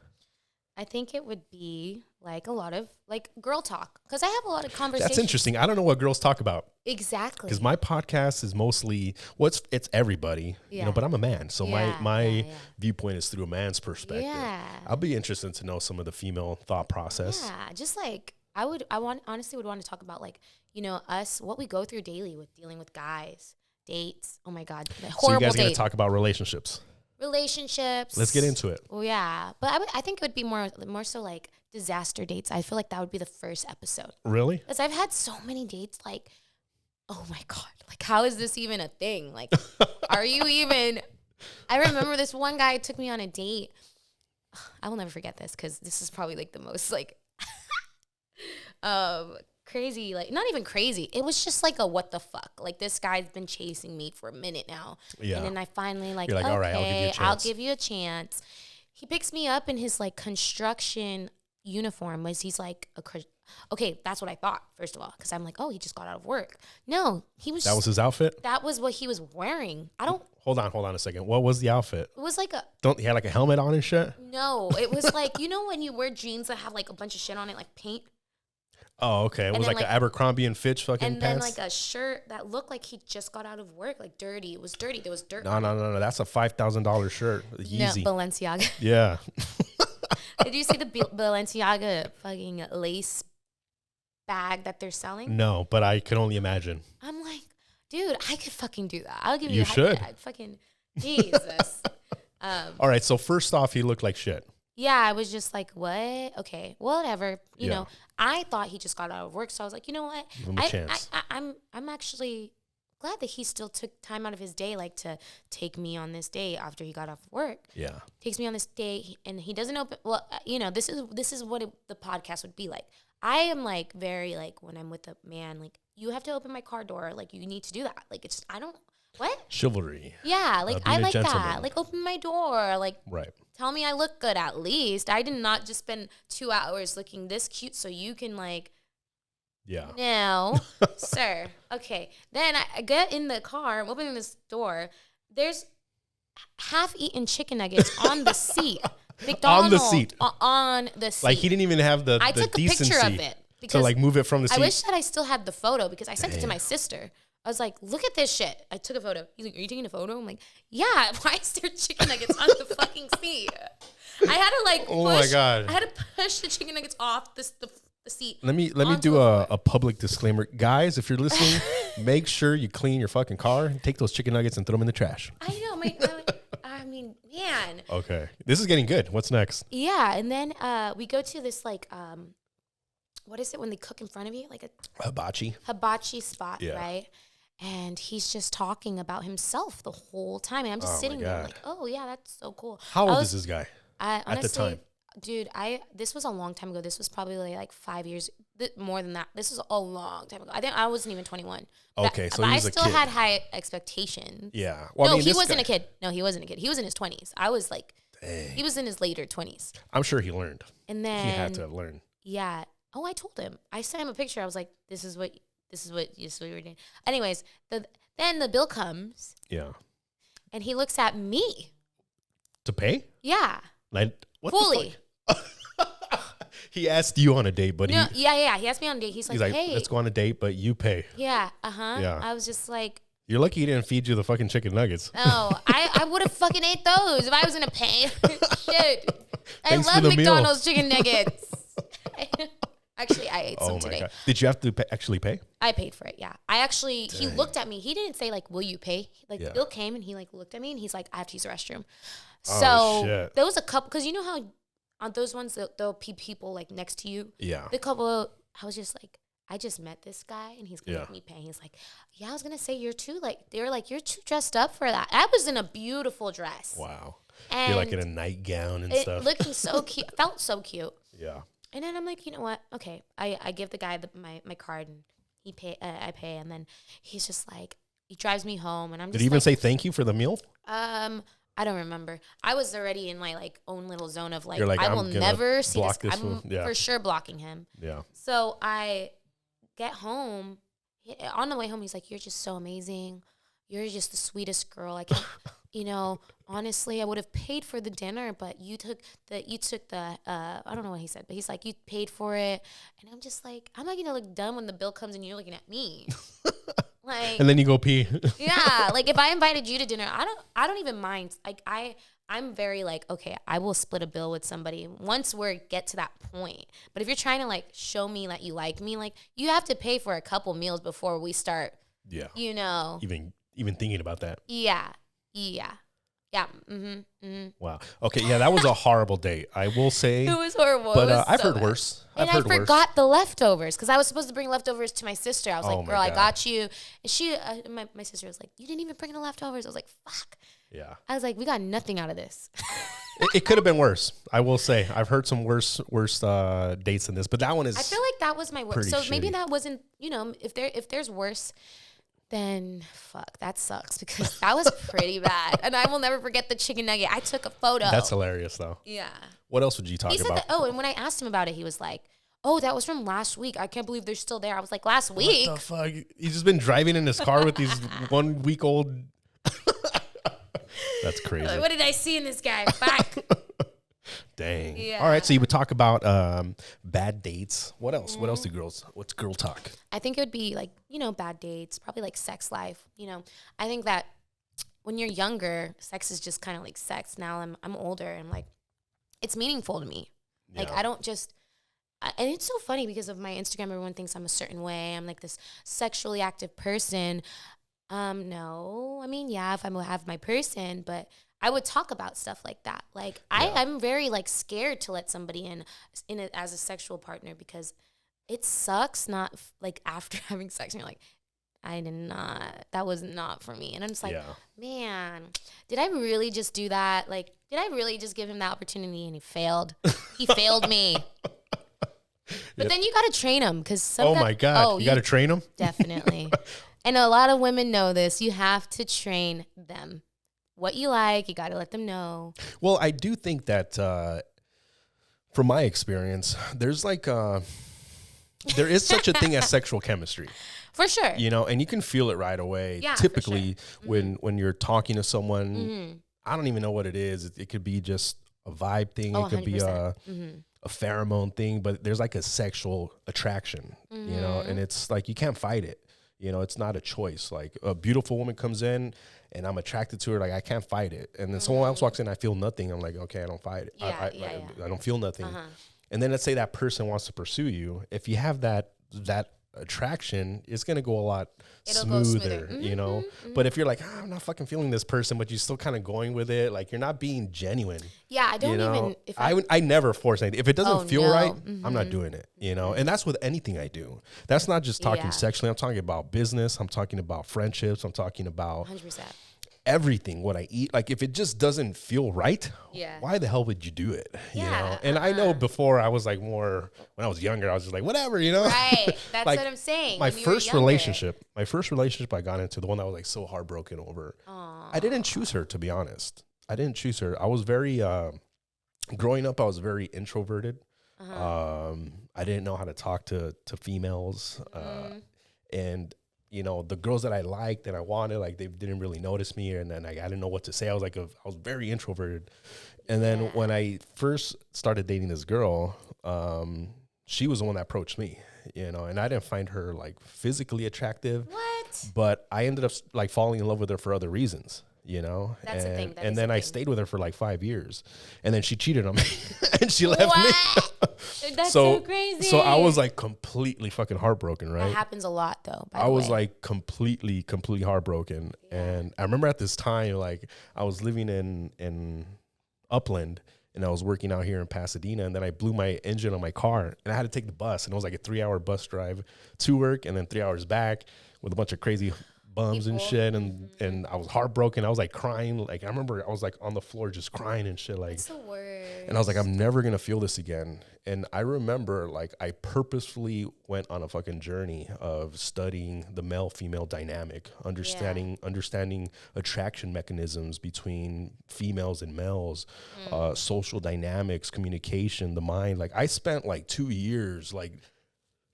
I think it would be like a lot of like girl talk because I have a lot of conversations. That's interesting. I don't know what girls talk about. Exactly. Because my podcast is mostly it's everybody, you know, but I'm a man. So my viewpoint is through a man's perspective. Yeah. I'll be interested to know some of the female thought process. Yeah. Just like honestly would want to talk about like, you know, us, what we go through daily with dealing with guys, dates. Oh my God. So you guys are going to talk about relationships. Let's get into it. Well, yeah, but I think it would be more so like disaster dates. I feel like that would be the first episode. Really? Because I've had so many dates. Like, oh my God, like how is this even a thing? Like, are you even? I remember this one guy took me on a date. I will never forget this because this is probably like the most like crazy, like not even crazy. It was just like a what the fuck. Like this guy's been chasing me for a minute now. Yeah. And then I finally like, okay, all right, I'll give you a chance. He picks me up in his like construction uniform. He's like okay, that's what I thought, first of all. Because I'm like, oh, he just got out of work. No, that was his outfit? That was what he was wearing. Hold on a second. What was the outfit? It was like he had like a helmet on and shit? No, it was like, you know when you wear jeans that have like a bunch of shit on it, like paint? Oh, okay. It was like an Abercrombie and Fitch fucking pants? And then like a shirt that looked like he just got out of work, like dirty. It was dirty. There was dirt. No. That's a $5,000 shirt. Yeezy. No, Balenciaga. Yeah. Did you see the Balenciaga fucking lace bag that they're selling? No, but I can only imagine. I'm like, dude, I could fucking do that. I'll give you. You should. Fucking Jesus. All right. So first off, he looked like shit. Yeah, I was just like, what? Okay, whatever. You know, I thought he just got out of work, so I was like, you know what? Give him a chance. I'm actually glad that he still took time out of his day, like to take me on this day after he got off work. Yeah, takes me on this day, and he doesn't open. Well, you know, this is what the podcast would be like. I am like very like when I'm with a man, like you have to open my car door, like you need to do that. Like it's I don't what chivalry. Yeah, like I like that. Like open my door, like right. Tell me I look good at least. I did not just spend 2 hours looking this cute so you can like. Yeah. No, sir. Okay. Then I get in the car, I'm opening this door. There's half-eaten chicken nuggets on the seat. McDonald's on the seat. Like he didn't even have the decency picture of it to like move it from the seat. I wish that I still had the photo because I sent it to my sister. I was like, look at this shit. I took a photo. He's like, are you taking a photo? I'm like, yeah. Why is there chicken nuggets on the fucking seat? I had to like push. Oh my God. I had to push the chicken nuggets off the seat. Let me do a public disclaimer. Guys, if you're listening, make sure you clean your fucking car. Take those chicken nuggets and throw them in the trash. I know. I mean, man. Okay. This is getting good. What's next? Yeah. And then we go to this like, what is it when they cook in front of you? Like a hibachi spot, right? And he's just talking about himself the whole time. And I'm just sitting there like, oh, yeah, that's so cool. How old is this guy honestly, at the time? Dude, this was a long time ago. This was probably like 5 years, more than that. This was a long time ago. I think I wasn't even 21. Okay, so he was a kid. I still had high expectations. Yeah. Well, no, he wasn't a kid. No, he wasn't a kid. He was in his 20s. I was like, dang. He was in his later 20s. I'm sure he learned. And then he had to have learned. Yeah. Oh, I told him. I sent him a picture. I was like, this is what we were doing. Anyways, then the bill comes. Yeah. And he looks at me. To pay? Yeah. Like what? Fully. He asked you on a date, but yeah. He asked me on a date. He's like, hey, let's go on a date, but you pay. Yeah. Yeah. I was just like, you're lucky he didn't feed you the fucking chicken nuggets. Oh, I would have fucking ate those if I was gonna pay. Shit. Thanks I love McDonald's chicken nuggets. Actually, I ate some today. God. Did you have to actually pay? I paid for it, yeah. He looked at me. He didn't say, like, will you pay? Like, the bill came, and he, like, looked at me, and he's like, I have to use the restroom. So there was a couple, because you know how on those ones, there'll be people, like, next to you? Yeah. The couple, I was just like, I just met this guy, and he's going to make me pay. He's like, yeah, I was going to say, you're too dressed up for that. I was in a beautiful dress. Wow. And you're like in a nightgown and stuff. Looking so cute. Felt so cute. Yeah. And then I'm like, you know what? Okay. I give the guy my card, and I pay. And then he's just like, he drives me home, and I'm just Did he even say thank you for the meal? I don't remember. I was already in my like own little zone of like, like I will never see this. I'm for sure blocking him. Yeah. So I get home. On the way home, he's like, you're just so amazing. You're just the sweetest girl. I can't, honestly, I would have paid for the dinner, but you took the, I don't know what he said, but he's like, you paid for it. And I'm just like, I'm not going to look dumb when the bill comes and you're looking at me. Like, and then you go pee. Yeah. Like if I invited you to dinner, I don't even mind. Like I'm very like, okay, I will split a bill with somebody once we get to that point. But if you're trying to like show me that you like me, like you have to pay for a couple meals before we start. Yeah. Even thinking about that. Yeah. Wow. Okay. Yeah, that was a horrible date. I will say it was horrible. But I've heard worse. And I forgot the leftovers because I was supposed to bring leftovers to my sister. I was like, girl, I got you. And she, my sister was like, you didn't even bring the leftovers. I was like, fuck. Yeah. I was like, we got nothing out of this. It could have been worse. I will say I've heard some worse dates than this, but that one is. I feel like that was my worst. So maybe shitty. that wasn't. If there's worse, then fuck, that sucks because that was pretty bad. And I will never forget the chicken nugget. I took a photo. That's hilarious, though. Yeah. What else would you talk about? And when I asked him about it, he was like, oh, that was from last week. I can't believe they're still there. I was like, last week? What the fuck? He's just been driving in his car with these 1 week old. That's crazy. What did I see in this guy? Fuck. Dang. Yeah. All right, so you would talk about bad dates. What else? Mm-hmm. What else what's girl talk? I think it would be like, bad dates, probably like sex life. I think that when you're younger, sex is just kind of like sex. Now I'm older and like it's meaningful to me. Yeah. Like I don't just and it's so funny because of my Instagram, everyone thinks I'm a certain way. I'm like this sexually active person. No. I mean, yeah, if I have my person, but I would talk about stuff like that. Like I'm very like scared to let somebody in it as a sexual partner because it sucks not like after having sex and you're like, that was not for me. And I'm just like, man, did I really just do that? Like, did I really just give him that opportunity and he failed? He failed me. But then you got to train him because my God. You got to train him? Definitely. And a lot of women know this. You have to train them. What you like, you got to let them know. Well, I do think that from my experience, there's like there is such a thing as sexual chemistry. For sure. And you can feel it right away. Yeah, typically, sure. when you're talking to someone, I don't even know what it is. It could be just a vibe thing. It could 100%. Be a pheromone thing, but there's like a sexual attraction, and it's like you can't fight it. It's not a choice. Like a beautiful woman comes in and I'm attracted to her. Like I can't fight it. And then someone else walks in, I feel nothing. I'm like, okay, I don't fight it. I don't feel nothing. And then let's say that person wants to pursue you. If you have that attraction, it's going to go a lot smoother, But if you're like, I'm not fucking feeling this person, but you're still kind of going with it, like you're not being genuine. Yeah, I don't even. If I never force anything. If it doesn't feel right, I'm not doing it, And that's with anything I do. That's not just talking sexually. I'm talking about business. I'm talking about friendships. I'm talking about 100%. Everything, what I eat. Like if it just doesn't feel right, why the hell would you do it? And I know before I was like more, when I was younger, I was just like, whatever, Right. That's like, what I'm saying. My first relationship I got into, the one that I was like so heartbroken over. Aww. I didn't choose her, to be honest. I didn't choose her. I was very, growing up, I was very introverted. I didn't know how to talk to females. And the girls that I liked and I wanted, like they didn't really notice me, and then I didn't know what to say. I was like, I was very introverted. And then when I first started dating this girl, she was the one that approached me, and I didn't find her like physically attractive. What? But I ended up like falling in love with her for other reasons, you know? That's the thing. And then I stayed with her for like 5 years, and then she cheated on me and she left me. That's so crazy. So I was like completely fucking heartbroken, right? That happens a lot though. I was like completely heartbroken. Yeah. And I remember at this time, like I was living in Upland, and I was working out here in Pasadena, and then I blew my engine on my car, and I had to take the bus, and it was like a 3-hour bus drive to work, and then 3 hours back with a bunch of crazy bums and shit, and I was heartbroken. I was like crying. Like I remember I was like on the floor just crying and shit. Like, it's the worst. And I was like, I'm never gonna feel this again. And I remember like I purposefully went on a fucking journey of studying the male-female dynamic, understanding attraction mechanisms between females and males, social dynamics, communication, the mind. Like I spent like 2 years like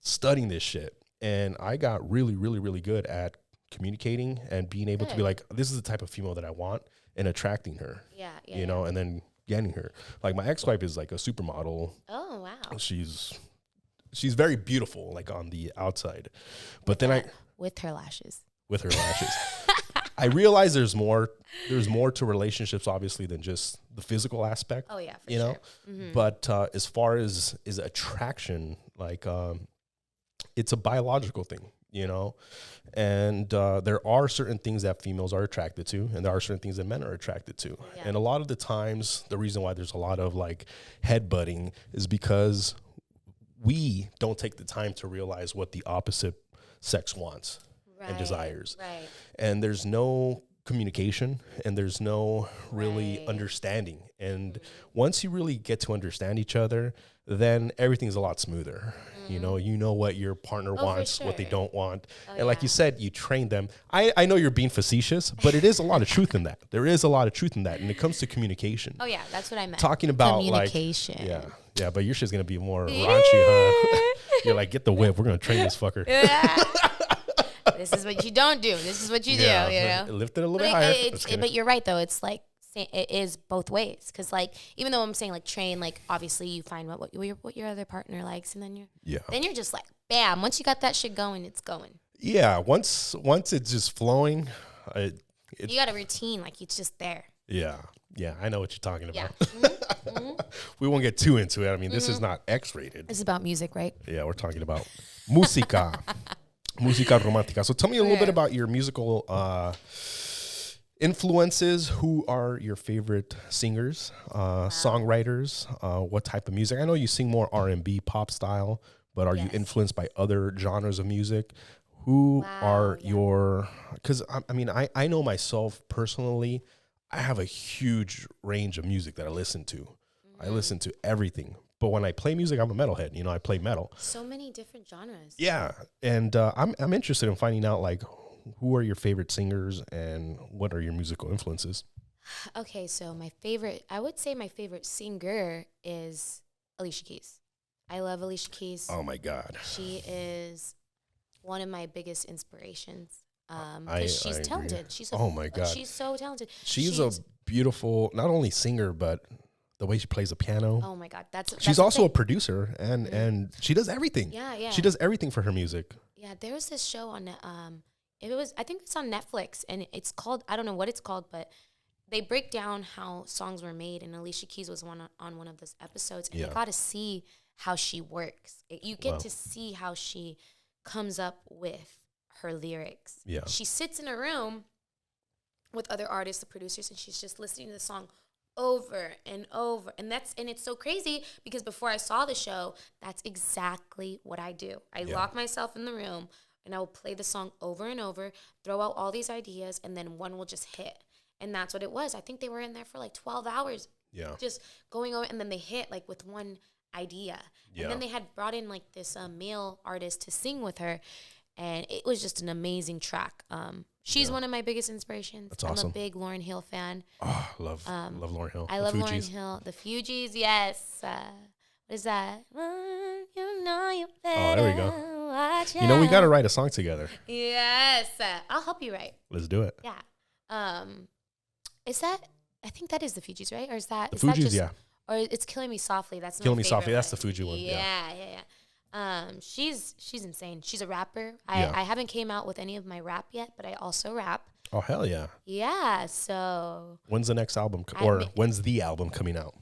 studying this shit, and I got really, really, really good at communicating and being able to be like, this is the type of female that I want, and attracting her. You know, and then getting her. Like my ex-wife is like a supermodel. Oh wow. She's very beautiful, like on the outside, but then with her lashes. I realize there's more to relationships, obviously, than just the physical aspect. Oh yeah, for you know. Mm-hmm. But as far as is attraction, like it's a biological thing, you know, and there are certain things that females are attracted to, and there are certain things that men are attracted to. Yeah. And a lot of the times, the reason why there's a lot of like headbutting is because we don't take the time to realize what the opposite sex wants and desires. Right. And there's no communication, and there's no really understanding. And once you really get to understand each other, then everything's a lot smoother. You know what your partner wants, what they don't want. And like you said, you train them. I know you're being facetious, but it is a lot of truth in that. There is a lot of truth in that. And it comes to communication. Oh yeah, that's what I meant. Talking about communication. Like, yeah, but your shit's going to be more raunchy, huh? You're like, get the whip. We're going to train this fucker. This is what you don't do. This is what you do, you know? Lift it a little bit higher. But you're right, though. It's like, it is both ways. Because, like, even though I'm saying, like, train, like, obviously you find what your other partner likes, and then you're just like, bam. Once you got that shit going, it's going. Yeah, once it's just flowing. You got a routine. Like, it's just there. Yeah, I know what you're talking about. Yeah. We won't get too into it. I mean, this is not X-rated. It's about music, right? Yeah, we're talking about música. Música romántica. So tell me a little bit about your musical influences. Who are your favorite singers, songwriters? What type of music? I know you sing more R&B, pop style, but are you influenced by other genres of music? Who are your... Because, I mean, I know myself personally, I have a huge range of music that I listen to. I listen to everything. But when I play music, I'm a metalhead. You know, I play metal. So many different genres. Yeah, and I'm interested in finding out like who are your favorite singers and what are your musical influences. Okay, so I would say my favorite singer is Alicia Keys. I love Alicia Keys. Oh my God, she is one of my biggest inspirations. Because she's talented. Oh my God, she's so talented. She's a beautiful, not only singer but the way she plays the piano. Oh my God, she's also a producer, and she does everything. Yeah. She does everything for her music. Yeah, there was this show on I think it's on Netflix, and it's called, I don't know what it's called, but they break down how songs were made, and Alicia Keys was on one of those episodes, and you got to see how she works. You get to see how she comes up with her lyrics. Yeah, she sits in a room with other artists, the producers, and she's just listening to the song over and over, and it's so crazy because before I saw the show, that's exactly what I do. I lock myself in the room and I will play the song over and over, throw out all these ideas, and then one will just hit. And that's what it was. I think they were in there for like 12 hours, just going over, and then they hit like with one idea. And then they had brought in like this male artist to sing with her, and it was just an amazing track. She's one of my biggest inspirations. That's awesome. I'm a big Lauryn Hill fan. Oh, love Lauryn Hill. I love Lauryn Hill. The Fugees, yes. What is that? You know you better. Oh, there we go. Watch out. You know, we got to write a song together. Yes. I'll help you write. Let's do it. Yeah. Is that, I think that is the Fugees, right? Or is that? The Fugees, yeah. Or it's Killing Me Softly. That's Killing Me favorite Softly. That's the Fuji one. Yeah. She's insane. She's a rapper. I haven't came out with any of my rap yet, but I also rap. Oh, hell yeah. Yeah, so. When's the next album, when's the album coming out?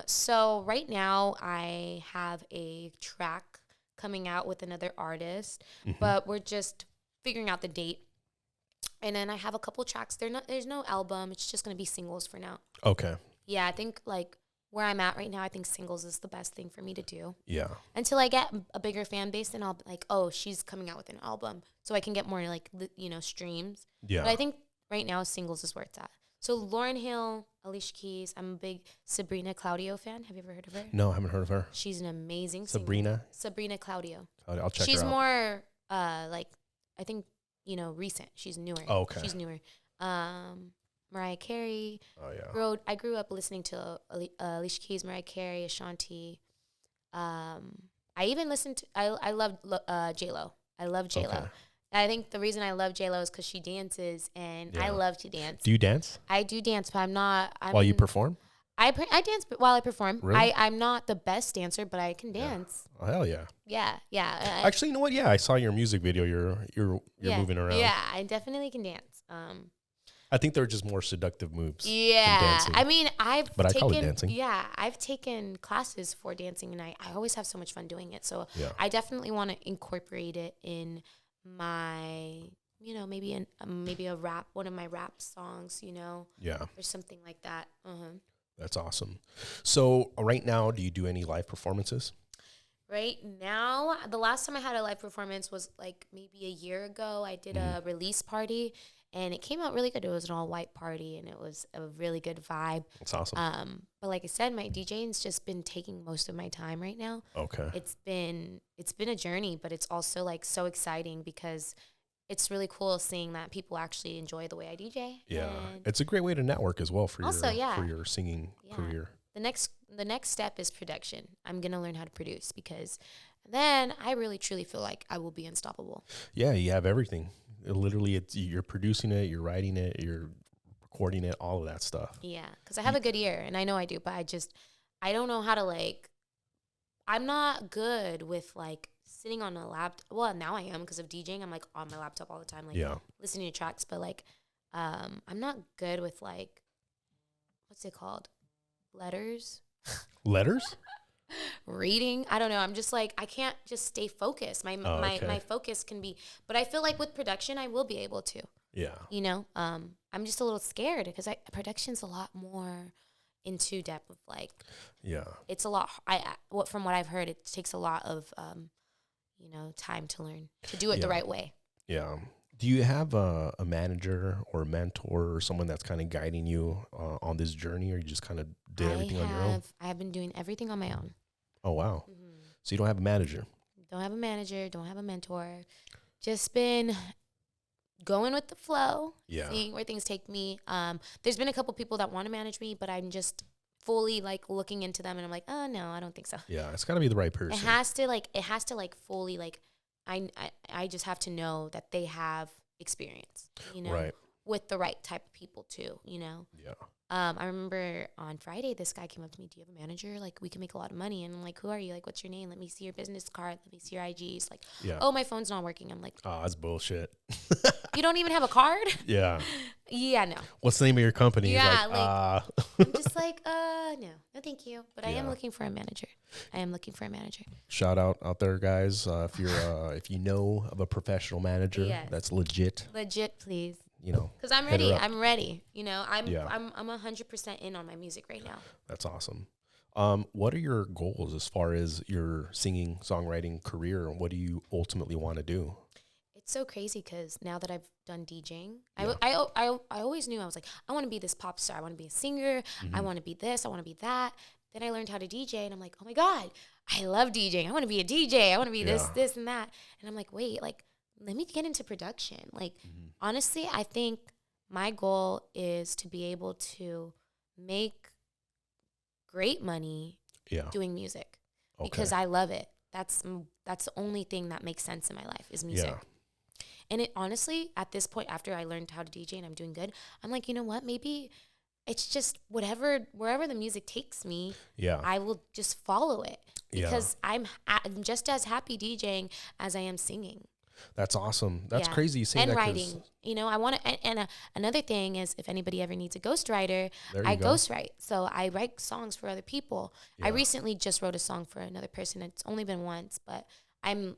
So right now I have a track coming out with another artist, but we're just figuring out the date. And then I have a couple tracks. There's no album. It's just going to be singles for now. Okay. Yeah, I think like where I'm at right now, I think singles is the best thing for me to do. Yeah. Until I get a bigger fan base, then I'll be like, oh, she's coming out with an album. So I can get more like, streams. Yeah. But I think right now singles is where it's at. So Lauryn Hill, Alicia Keys. I'm a big Sabrina Claudio fan. Have you ever heard of her? No, I haven't heard of her. She's an amazing Sabrina? singer. Sabrina Claudio. I'll check her out. She's more like, I think, recent. She's newer. Oh, okay. She's newer. Mariah Carey. Oh, yeah. I grew up listening to Alicia Keys, Mariah Carey, Ashanti. I even listened to, I loved J-Lo. I love J-Lo. Okay. I think the reason I love J-Lo is because she dances, and I love to dance. Do you dance? I do dance, but I'm not. While you perform? I dance while I perform. Really? I'm not the best dancer, but I can dance. Oh, hell yeah. Yeah. Actually, you know what? Yeah, I saw your music video. You're moving around. Yeah, I definitely can dance. I think they're just more seductive moves. Yeah. I mean, I call it dancing. Yeah, I've taken classes for dancing, and I always have so much fun doing it. So I definitely want to incorporate it in my, maybe a rap, one of my rap songs, Yeah. or something like that. That's awesome. So right now, do you do any live performances? Right now, the last time I had a live performance was like maybe a year ago. I did a release party, and it came out really good. It was an all-white party, and it was a really good vibe. That's awesome. But like I said, my DJing's just been taking most of my time right now. Okay. It's been a journey, but it's also like so exciting because it's really cool seeing that people actually enjoy the way I DJ. Yeah, it's a great way to network as well for your singing career. The next step is production. I'm gonna learn how to produce, because then I really truly feel like I will be unstoppable. Yeah, you have everything. Literally, you're producing it, you're writing it, you're recording it, all of that stuff. Yeah, because I have a good ear, and I know I do, but I don't know how to I'm not good with sitting on a laptop. Well, now I am because of DJing. I'm on my laptop all the time, listening to tracks. But I'm not good with what's it called? Letters. Letters? Reading. I don't know. I'm just I can't just stay focused. My focus can be, but I feel like with production, I will be able to. Yeah. I'm just a little scared because production's a lot more into depth of it's a lot. From what I've heard, it takes a lot of time to learn to do it the right way. Yeah. Do you have a manager or a mentor or someone that's kind of guiding you on this journey, or you just kind of did everything on your own? I have been doing everything on my own. Oh, wow. Mm-hmm. So you don't have a manager? Don't have a manager. Don't have a mentor. Just been going with the flow, seeing where things take me. There's been a couple people that want to manage me, but I'm just fully looking into them, and I'm like, oh no, I don't think so. Yeah, it's got to be the right person. It has to fully I just have to know that they have experience, right, with the right type of people too, Yeah. I remember on Friday, this guy came up to me, do you have a manager? We can make a lot of money. And I'm like, who are you? What's your name? Let me see your business card. Let me see your IGs. Oh, my phone's not working. I'm like, oh, that's bullshit. You don't even have a card? Yeah. Yeah, no. What's the name of your company? Yeah, I'm just no, thank you. But I am looking for a manager. Shout out there, guys. If you're if you know of a professional manager that's legit, please. Because I'm ready. I'm ready. I'm 100% in on my music right now. That's awesome. What are your goals as far as your singing, songwriting career? What do you ultimately want to do? It's so crazy because now that I've done DJing, I always knew I was I want to be this pop star. I want to be a singer. Mm-hmm. I want to be this. I want to be that. Then I learned how to DJ, and I'm like, oh my God, I love DJing. I want to be a DJ. I want to be this, and that. And I'm like, wait, let me get into production. Honestly, I think my goal is to be able to make great money doing music because I love it. That's the only thing that makes sense in my life is music. Yeah. And it honestly, at this point, after I learned how to DJ and I'm doing good, I'm like, you know what? Maybe it's just wherever the music takes me, I will just follow it because I'm just as happy DJing as I am singing. That's awesome. That's crazy you say that. And writing. You know, I want to, and another thing is if anybody ever needs a ghostwriter, I ghostwrite. So I write songs for other people. Yeah. I recently just wrote a song for another person. It's only been once, but I'm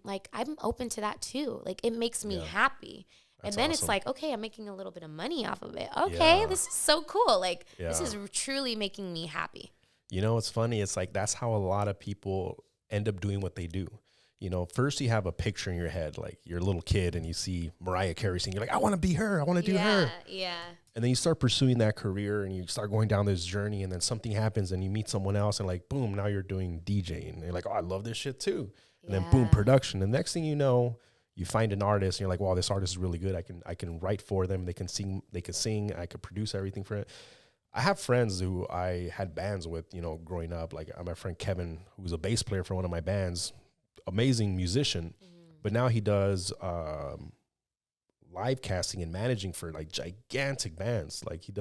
open to that too. Like, it makes me happy. That's and then awesome. It's like, okay, I'm making a little bit of money off of it. Okay, this is so cool. Like, this is truly making me happy. You know, it's funny. It's like, that's how a lot of people end up doing what they do. You know, first you have a picture in your head, like you're a little kid and you see Mariah Carey singing, you're like, I want to be her. I want to do her. Yeah. And then you start pursuing that career and you start going down this journey, and then something happens and you meet someone else and like, boom, now you're doing DJing. And you're like, oh, I love this shit too. And then boom, production. And the next thing you know, you find an artist and you're like, wow, this artist is really good. I can write for them. They can sing. I could produce everything for it. I have friends who I had bands with, you know, growing up. Like my friend Kevin, who was a bass player for one of my bands. Amazing musician, but now he does live casting and managing for like gigantic bands. Like he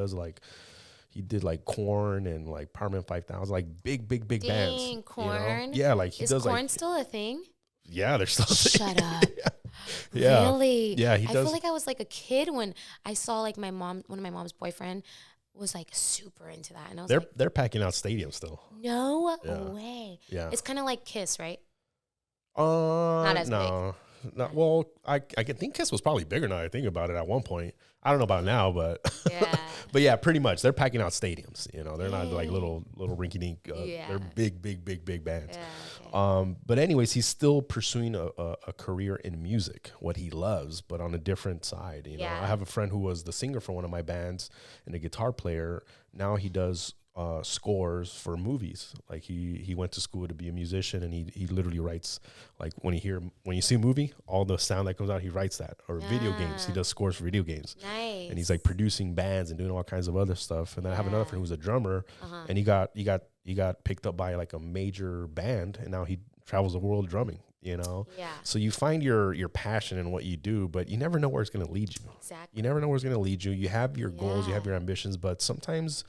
did like Korn and like Parliament 5000, like big bands. Korn. You know? Yeah, like he is does. Korn like, still a thing? Yeah, they're still. Shut up. Yeah. Really? Yeah, he does. I feel like I was like a kid when I saw like one of my mom's boyfriend was like super into that, and I was they're packing out stadiums still. No way. Yeah, it's kind of like Kiss, right? Not as big. Not, well, I can think Kiss was probably bigger now I think about it at one point. I don't know about now, but but yeah, pretty much. They're packing out stadiums. You know, they're not like little rinky-dink. They're big bands. Yeah, okay. But anyways, he's still pursuing a career in music, what he loves, but on a different side. You know, I have a friend who was the singer for one of my bands and a guitar player. Now he does scores for movies. Like he went to school to be a musician, and he literally writes, like when you see a movie, all the sound that comes out, he writes that. Or video games, he does scores for video games. Nice. And he's like producing bands and doing all kinds of other stuff. And then I have another friend who's a drummer, and he got picked up by like a major band, and now he travels the world drumming. You know, so you find your passion in what you do, but you never know where it's going to lead you. Exactly. You never know where it's going to lead you. You have your goals, you have your ambitions, but sometimes,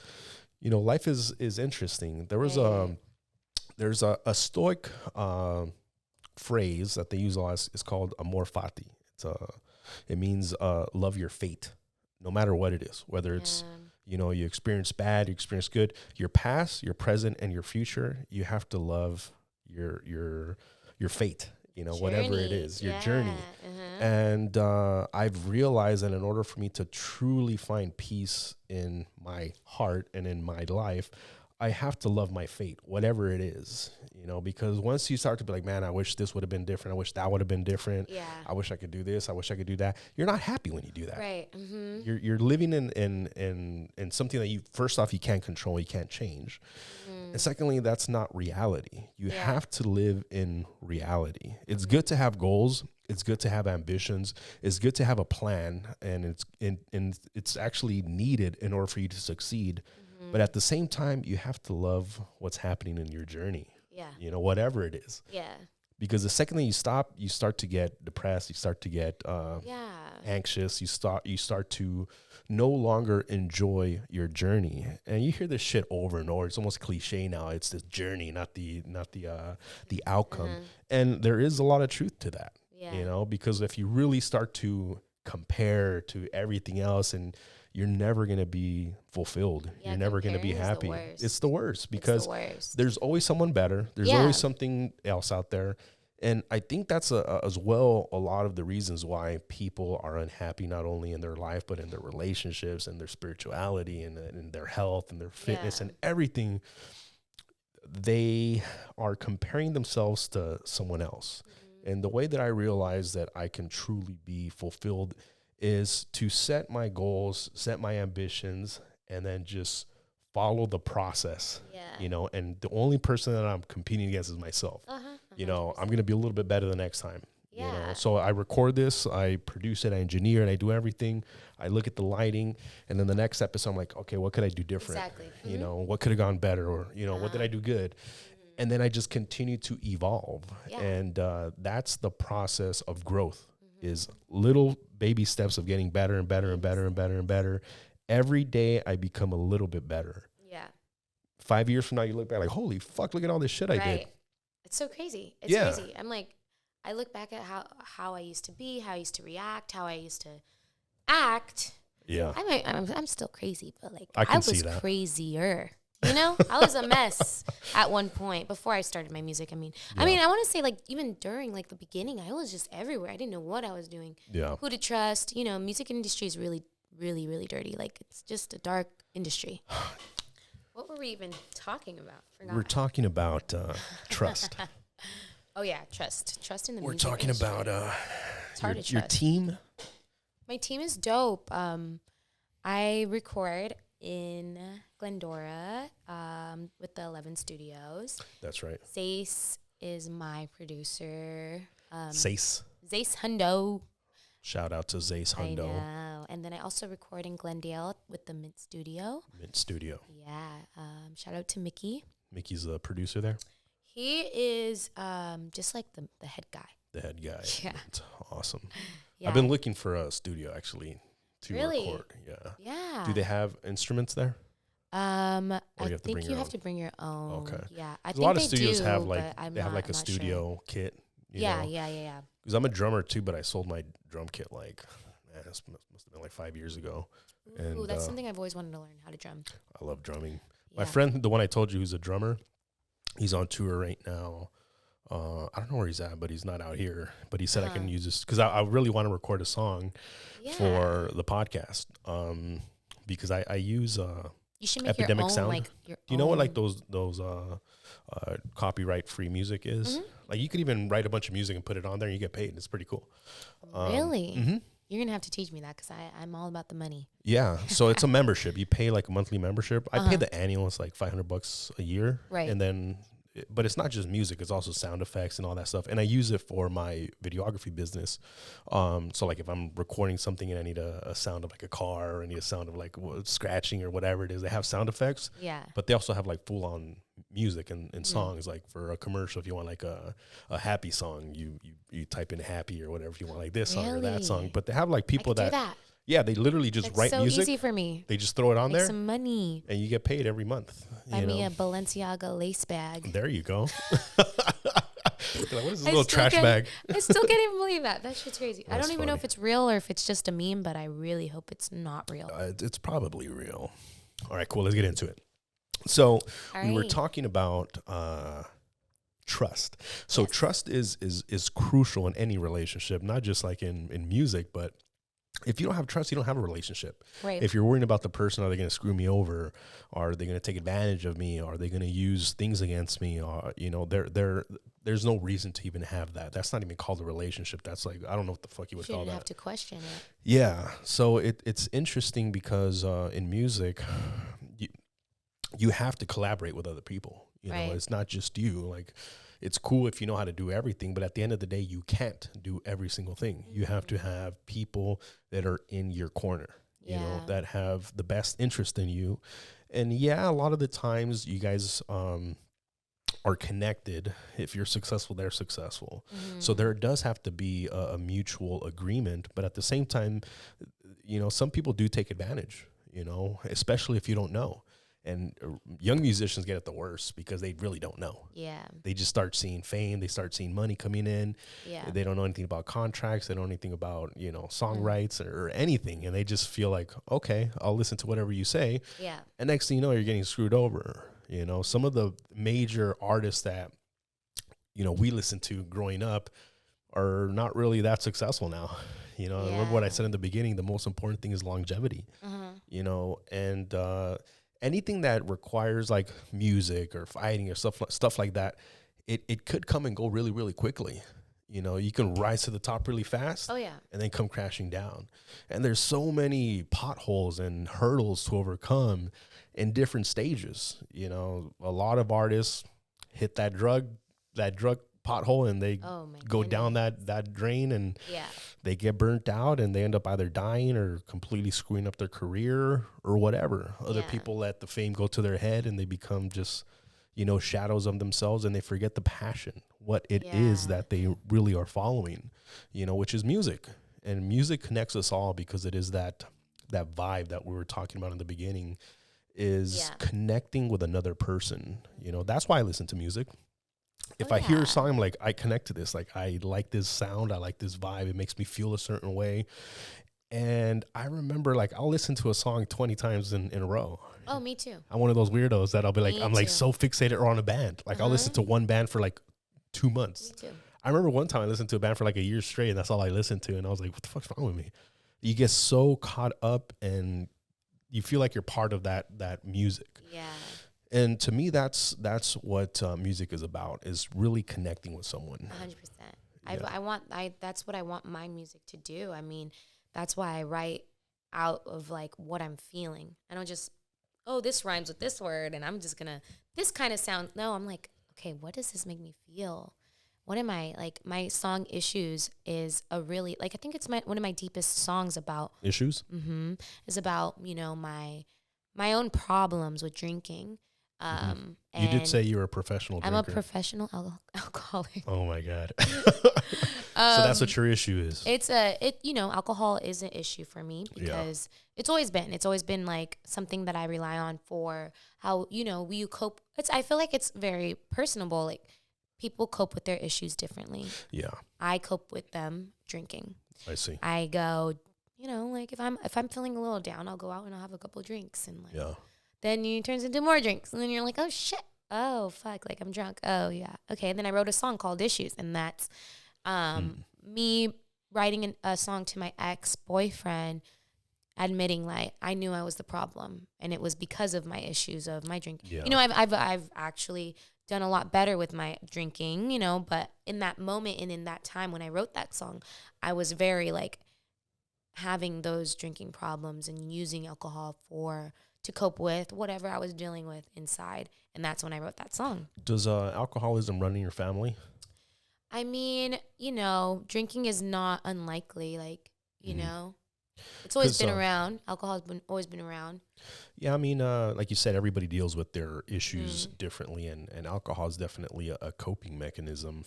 you know, life is interesting. There's a Stoic phrase that they use a lot. It's called amor fati. It means love your fate, no matter what it is. Whether it's you know, you experience bad, you experience good. Your past, your present, and your future. You have to love your fate. You know, whatever it is, your journey. And I've realized that in order for me to truly find peace in my heart and in my life, I have to love my fate, whatever it is, you know, because once you start to be like, man, I wish this would have been different. I wish that would have been different. Yeah. I wish I could do this. I wish I could do that. You're not happy when you do that. Right. You're living in something that you, first off, you can't control, you can't change. And secondly, that's not reality. You have to live in reality. It's good to have goals. It's good to have ambitions. It's good to have a plan, and it's actually needed in order for you to succeed. But at the same time, you have to love what's happening in your journey. Yeah. You know, whatever it is. Yeah. Because the second that you stop, you start to get depressed. You start to get anxious. You start to no longer enjoy your journey. And you hear this shit over and over. It's almost cliche now. It's this journey, not the outcome. And there is a lot of truth to that. Yeah. You know, because if you really start to compare to everything else, and you're never going to be fulfilled. You're never going to be happy. It's the worst because there's always someone better. There's always something else out there. And I think that's as well a lot of the reasons why people are unhappy, not only in their life, but in their relationships and their spirituality and their health and their fitness and everything. They are comparing themselves to someone else. And the way that I realize that I can truly be fulfilled is to set my goals, set my ambitions, and then just follow the process, you know, and the only person that I'm competing against is myself. You know, I'm going to be a little bit better the next time. You know, so I record this, I produce it, I engineer, and I do everything. I look at the lighting, and then the next episode, I'm like, okay, what could I do different? Exactly. You know, what could have gone better, or, you know, what did I do good? And then I just continue to evolve. And that's the process of growth, is little baby steps of getting better and better and better and better and better. Every day I become a little bit better. Yeah. 5 years from now, you look back like, holy fuck, look at all this shit I did. It's so crazy. It's crazy. I'm like, I look back at how I used to be, how I used to react, how I used to act. Yeah. I'm still crazy, but like I was see that. crazier. You know, I was a mess at one point before I started my music. I mean, I want to say like even during like the beginning, I was just everywhere. I didn't know what I was doing. Yeah. Who to trust. You know, music industry is really, really, really dirty. Like it's just a dark industry. What were we even talking about? Forgot. We're talking about trust. Oh yeah, trust. Trust in the We're music talking industry. about it's hard to trust. your team. My team is dope. I record in Glendora with the 11 Studios. That's right. Zace is my producer. Zace Hundo. Shout out to Zace Hundo. I know. And then I also record in Glendale with the Mint Studio. Mint Studio. Yeah. Shout out to Mickey. Mickey's the producer there? He is just like the head guy. The head guy. Yeah. That's awesome. Yeah. I've been looking for a studio actually to Really? record. Yeah. Yeah. Do they have instruments there? I you have to think bring you your have own? to bring your own. Okay. Yeah. I A think lot of they studios do, have but like I'm they have not- like a I'm not studio kit. You Yeah, know? yeah. Because I'm a drummer too, but I sold my drum kit like this must have been like 5 years ago. Ooh, And that's something I've always wanted to learn, how to drum. I love drumming. Yeah. My friend, the one I told you who's a drummer, he's on tour right now. I don't know where he's at, but he's not out here. But he said I can use this because I really want to record a song for the podcast. Because I use you should make Epidemic your own, Sound. like your Do you know what like those copyright free music is? Mm-hmm. Like you could even write a bunch of music and put it on there and you get paid. It's pretty cool. Really? Mm-hmm. You're going to have to teach me that because I'm all about the money. Yeah. So it's a membership. You pay like a monthly membership. I pay the annual. It's like $500 a year. Right. And then, but it's not just music. It's also sound effects and all that stuff. And I use it for my videography business. So like if I'm recording something and I need a sound of like a car or I need a sound of like scratching or whatever it is, they have sound effects. Yeah. But they also have like full on music and songs. Like for a commercial, if you want like a happy song, you type in happy or whatever. If you want like this song or that song. But they have like people I could do that. Yeah, they literally just write so music. Easy for me. They just throw it on Make there. some money. And you get paid every month. Buy me a Balenciaga lace bag. There you go. Like, what is this little trash bag? I still can't even believe that. That shit's crazy. I That's don't even know funny. if it's real or if it's just a meme, but I really hope it's not real. It's probably real. All right, cool. Let's get into it. So we were talking about trust. So trust is crucial in any relationship, not just like in music, but if you don't have trust, you don't have a relationship. Right. If you're worrying about the person, are they going to screw me over? Are they going to take advantage of me? Are they going to use things against me? There's no reason to even have that. That's not even called a relationship. That's like, I don't know what the fuck you would call that. Shouldn't have to question it. Yeah. So it's interesting because in music, you have to collaborate with other people. You know, it's not just you. Like, it's cool if you know how to do everything, but at the end of the day, you can't do every single thing. You have to have people that are in your corner, you know, that have the best interest in you. And yeah, a lot of the times you guys are connected. If you're successful, they're successful. So there does have to be a mutual agreement. But at the same time, you know, some people do take advantage, you know, especially if you don't know. And young musicians get it the worst because they really don't know. Yeah. They just start seeing fame. They start seeing money coming in. Yeah. They don't know anything about contracts. They don't know anything about, you know, song rights or anything. And they just feel like, okay, I'll listen to whatever you say. Yeah. And next thing you know, you're getting screwed over. You know, some of the major artists that, you know, we listened to growing up are not really that successful now. You know, remember what I said in the beginning, the most important thing is longevity, you know, and, anything that requires like music or fighting or stuff like that, it could come and go really, really quickly. You know, you can rise to the top really fast. Oh, yeah. And then come crashing down. And there's so many potholes and hurdles to overcome in different stages. You know, a lot of artists hit that drug pothole and they go down that drain and they get burnt out and they end up either dying or completely screwing up their career or whatever. Other people let the fame go to their head and they become just, you know, shadows of themselves and they forget the passion, what it is that they really are following, you know, which is music. And music connects us all because it is that vibe that we were talking about in the beginning is connecting with another person. You know, that's why I listen to music. If I hear a song, I'm like, I connect to this. Like, I like this sound. I like this vibe. It makes me feel a certain way. And I remember, like, I'll listen to a song 20 times in a row. Oh, me too. I'm one of those weirdos that I'll be like, Me I'm like too. so fixated on a band. Like, I'll listen to one band for like 2 months. Me too. I remember one time I listened to a band for like a year straight, and that's all I listened to. And I was like, what the fuck's wrong with me? You get so caught up, and you feel like you're part of that music. Yeah. And to me, that's what music is about, is really connecting with someone. 100%. That's what I want my music to do. I mean, that's why I write out of like what I'm feeling. I don't just, this rhymes with this word, and I'm just gonna, this kind of sound. No, I'm like, okay, what does this make me feel? What am I, like, my song Issues is a really, like, I think it's one of my deepest songs about. Issues? Mm-hmm. Is about, you know, my own problems with drinking. And you did say you were a professional drinker. I'm a professional alcoholic. Oh my God. So that's what your issue is. Alcohol is an issue for me because it's always been like something that I rely on for how, you cope. I feel like it's very personable. Like, people cope with their issues differently. Yeah. I cope with them drinking. I see. I go, like if I'm feeling a little down, I'll go out and I'll have a couple of drinks, and like, then it turns into more drinks, and then you're like, oh shit, oh fuck, like I'm drunk. Oh yeah, okay. And then I wrote a song called Issues, and that's me writing a song to my ex-boyfriend, admitting like I knew I was the problem, and it was because of my issues of my drinking. Yeah. I've actually done a lot better with my drinking, but in that moment and in that time when I wrote that song, I was very like having those drinking problems and using alcohol to cope with whatever I was dealing with inside. And that's when I wrote that song. Does alcoholism run in your family? I mean, drinking is not unlikely. Like, it's always been around. Alcohol has always been around. Yeah, I mean, like you said, everybody deals with their issues differently, and alcohol is definitely a coping mechanism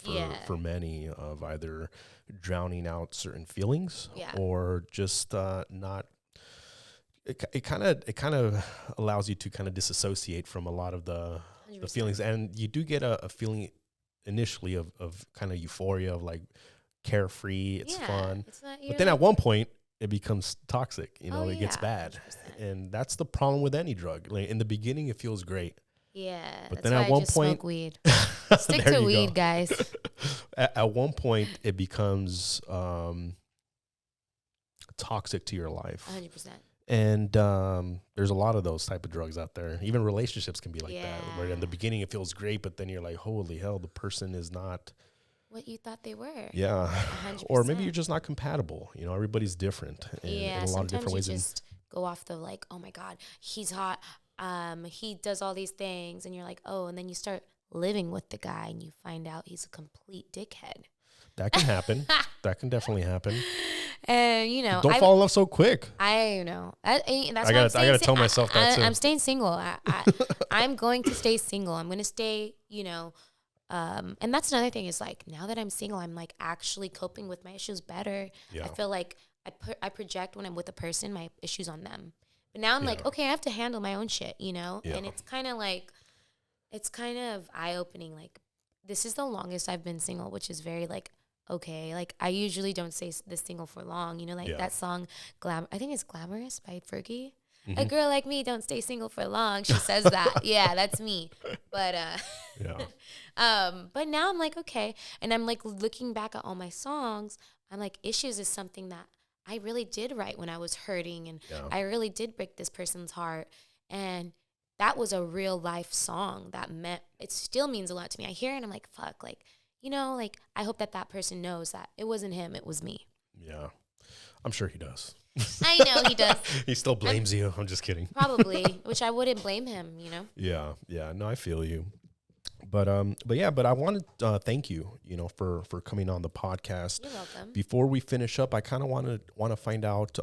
for many, of either drowning out certain feelings or just not. It kind of allows you to kind of disassociate from a lot of the feelings, and you do get a feeling initially of kind of euphoria, of like carefree, it's fun, but then at one point it becomes toxic, it gets bad. 100%. And that's the problem with any drug. Like, in the beginning it feels great, but then at one point, smoke weed. Stick to weed, guys. At one point it becomes toxic to your life. 100%. And there's a lot of those type of drugs out there. Even relationships can be like that, where in the beginning it feels great, but then you're like, holy hell, the person is not what you thought they were. Yeah. 100%. Or maybe you're just not compatible. Everybody's different in a lot of different ways. You just go off the like, oh my God, he's hot. He does all these things, and you're like, oh, and then you start living with the guy and you find out he's a complete dickhead. That can happen. That can definitely happen. And don't fall in love so quick. I know. That's I gotta tell myself that too. I'm staying single. I'm going to stay single. I'm going to stay. And that's another thing is like, now that I'm single, I'm like actually coping with my issues better. Yeah. I feel like I project when I'm with a person my issues on them. But now I'm like, okay, I have to handle my own shit. And it's kind of like, it's kind of eye opening. Like, this is the longest I've been single, which is very like. Okay, like I usually don't stay this single for long, that song, I think it's Glamorous by Fergie. Mm-hmm. A girl like me don't stay single for long. She says that. Yeah, that's me. But but now I'm like, okay. And I'm like looking back at all my songs, I'm like, Issues is something that I really did write when I was hurting, and I really did break this person's heart. And that was a real life song it still means a lot to me. I hear it and I'm like, fuck, like, like, I hope that person knows that it wasn't him, it was me. Yeah. I'm sure he does. I know he does. He still blames you. I'm just kidding. Probably, which I wouldn't blame him, Yeah. Yeah. No, I feel you. But I want to thank you, for coming on the podcast. You're welcome. Before we finish up, I kind of want to find out,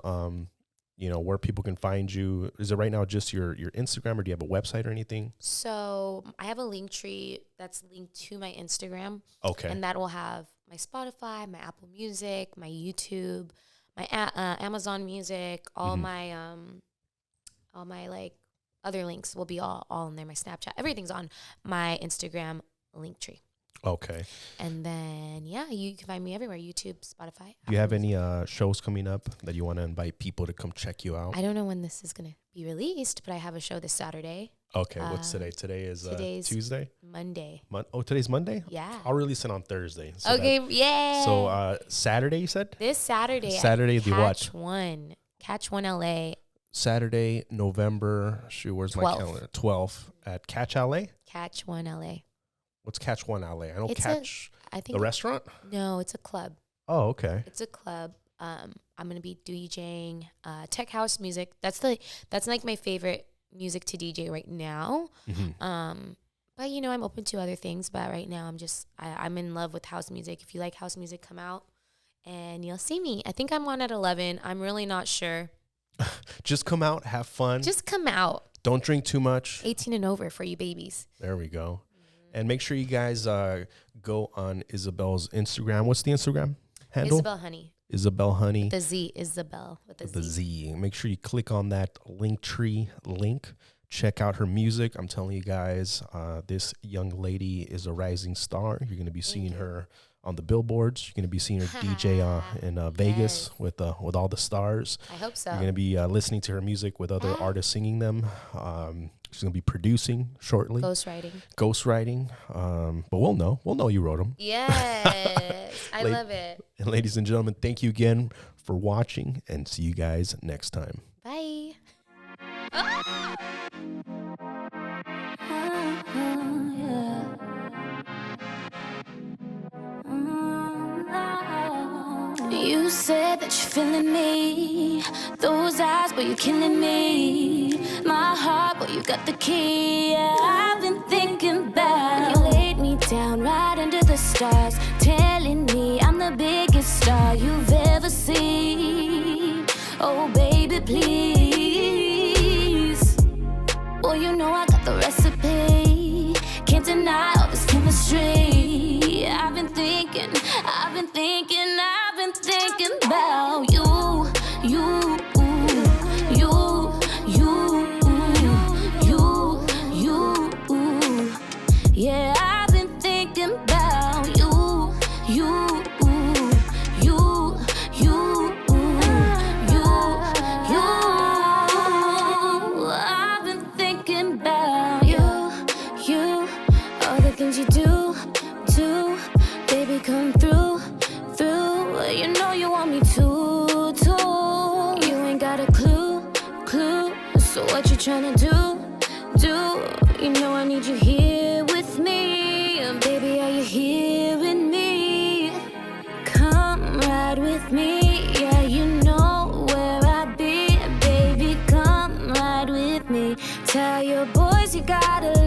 where people can find you. Is it right now just your Instagram, or do you have a website or anything? So I have a link tree that's linked to my Instagram. Okay. And that will have my Spotify, my Apple Music, my YouTube, my Amazon Music, all my like other links will be all in there. My Snapchat, everything's on my Instagram link tree. Okay. And then, yeah, you can find me everywhere. YouTube, Spotify. Do you have any shows coming up that you want to invite people to come check you out? I don't know when this is going to be released, but I have a show this Saturday. Okay. What's today? Today's Tuesday? Monday. Today's Monday? Yeah. I'll release it on Thursday. So okay. Yeah. So Saturday, you said? This Saturday. Saturday, the what? Catch One LA. Saturday, November. Shoot, where's 12th. my calendar? 12th at Catch LA? Catch One LA. What's Catch One LA? I know it's I think the restaurant? No, it's a club. Oh, okay. It's a club. I'm gonna be DJing tech house music. That's like my favorite music to DJ right now. Mm-hmm. But you know, I'm open to other things. But right now, I'm in love with house music. If you like house music, come out and you'll see me. I think I'm on at 11. I'm really not sure. Just come out, have fun. Just come out. Don't drink too much. 18 and over for you babies. There we go. And make sure you guys go on Izabel's Instagram. What's the Instagram handle? Izabel Honey. Izabel Honey. The Z, Izabel with the Z. Make sure you click on that Linktree link. Check out her music. I'm telling you guys, this young lady is a rising star. You're going to be seeing her on the billboards. You're going to be seeing her DJ in Vegas with all the stars. I hope so. You're going to be listening to her music with other artists singing them. She's going to be producing shortly. Ghostwriting. But we'll know you wrote them. Yes. I love it. And ladies and gentlemen, thank you again for watching, and see you guys next time. Bye. You said that you're feeling me. Those eyes, boy, you're killing me. My heart, boy, you got the key. Yeah, I've been thinking about. You laid me down right under the stars, telling me I'm the biggest star you've ever seen. Oh, baby, please. Boy, you know I got the recipe. Can't deny all this chemistry. I've been thinking about you. Yeah, I've been thinking about you. I've been thinking about you. All the things you do, baby, come through. You know you want me to. You ain't got a clue. So what you tryna do? You know I need you here with me. Baby, are you hearing me? Come ride with me. Yeah, you know where I be. Baby, come ride with me. Tell your boys you gotta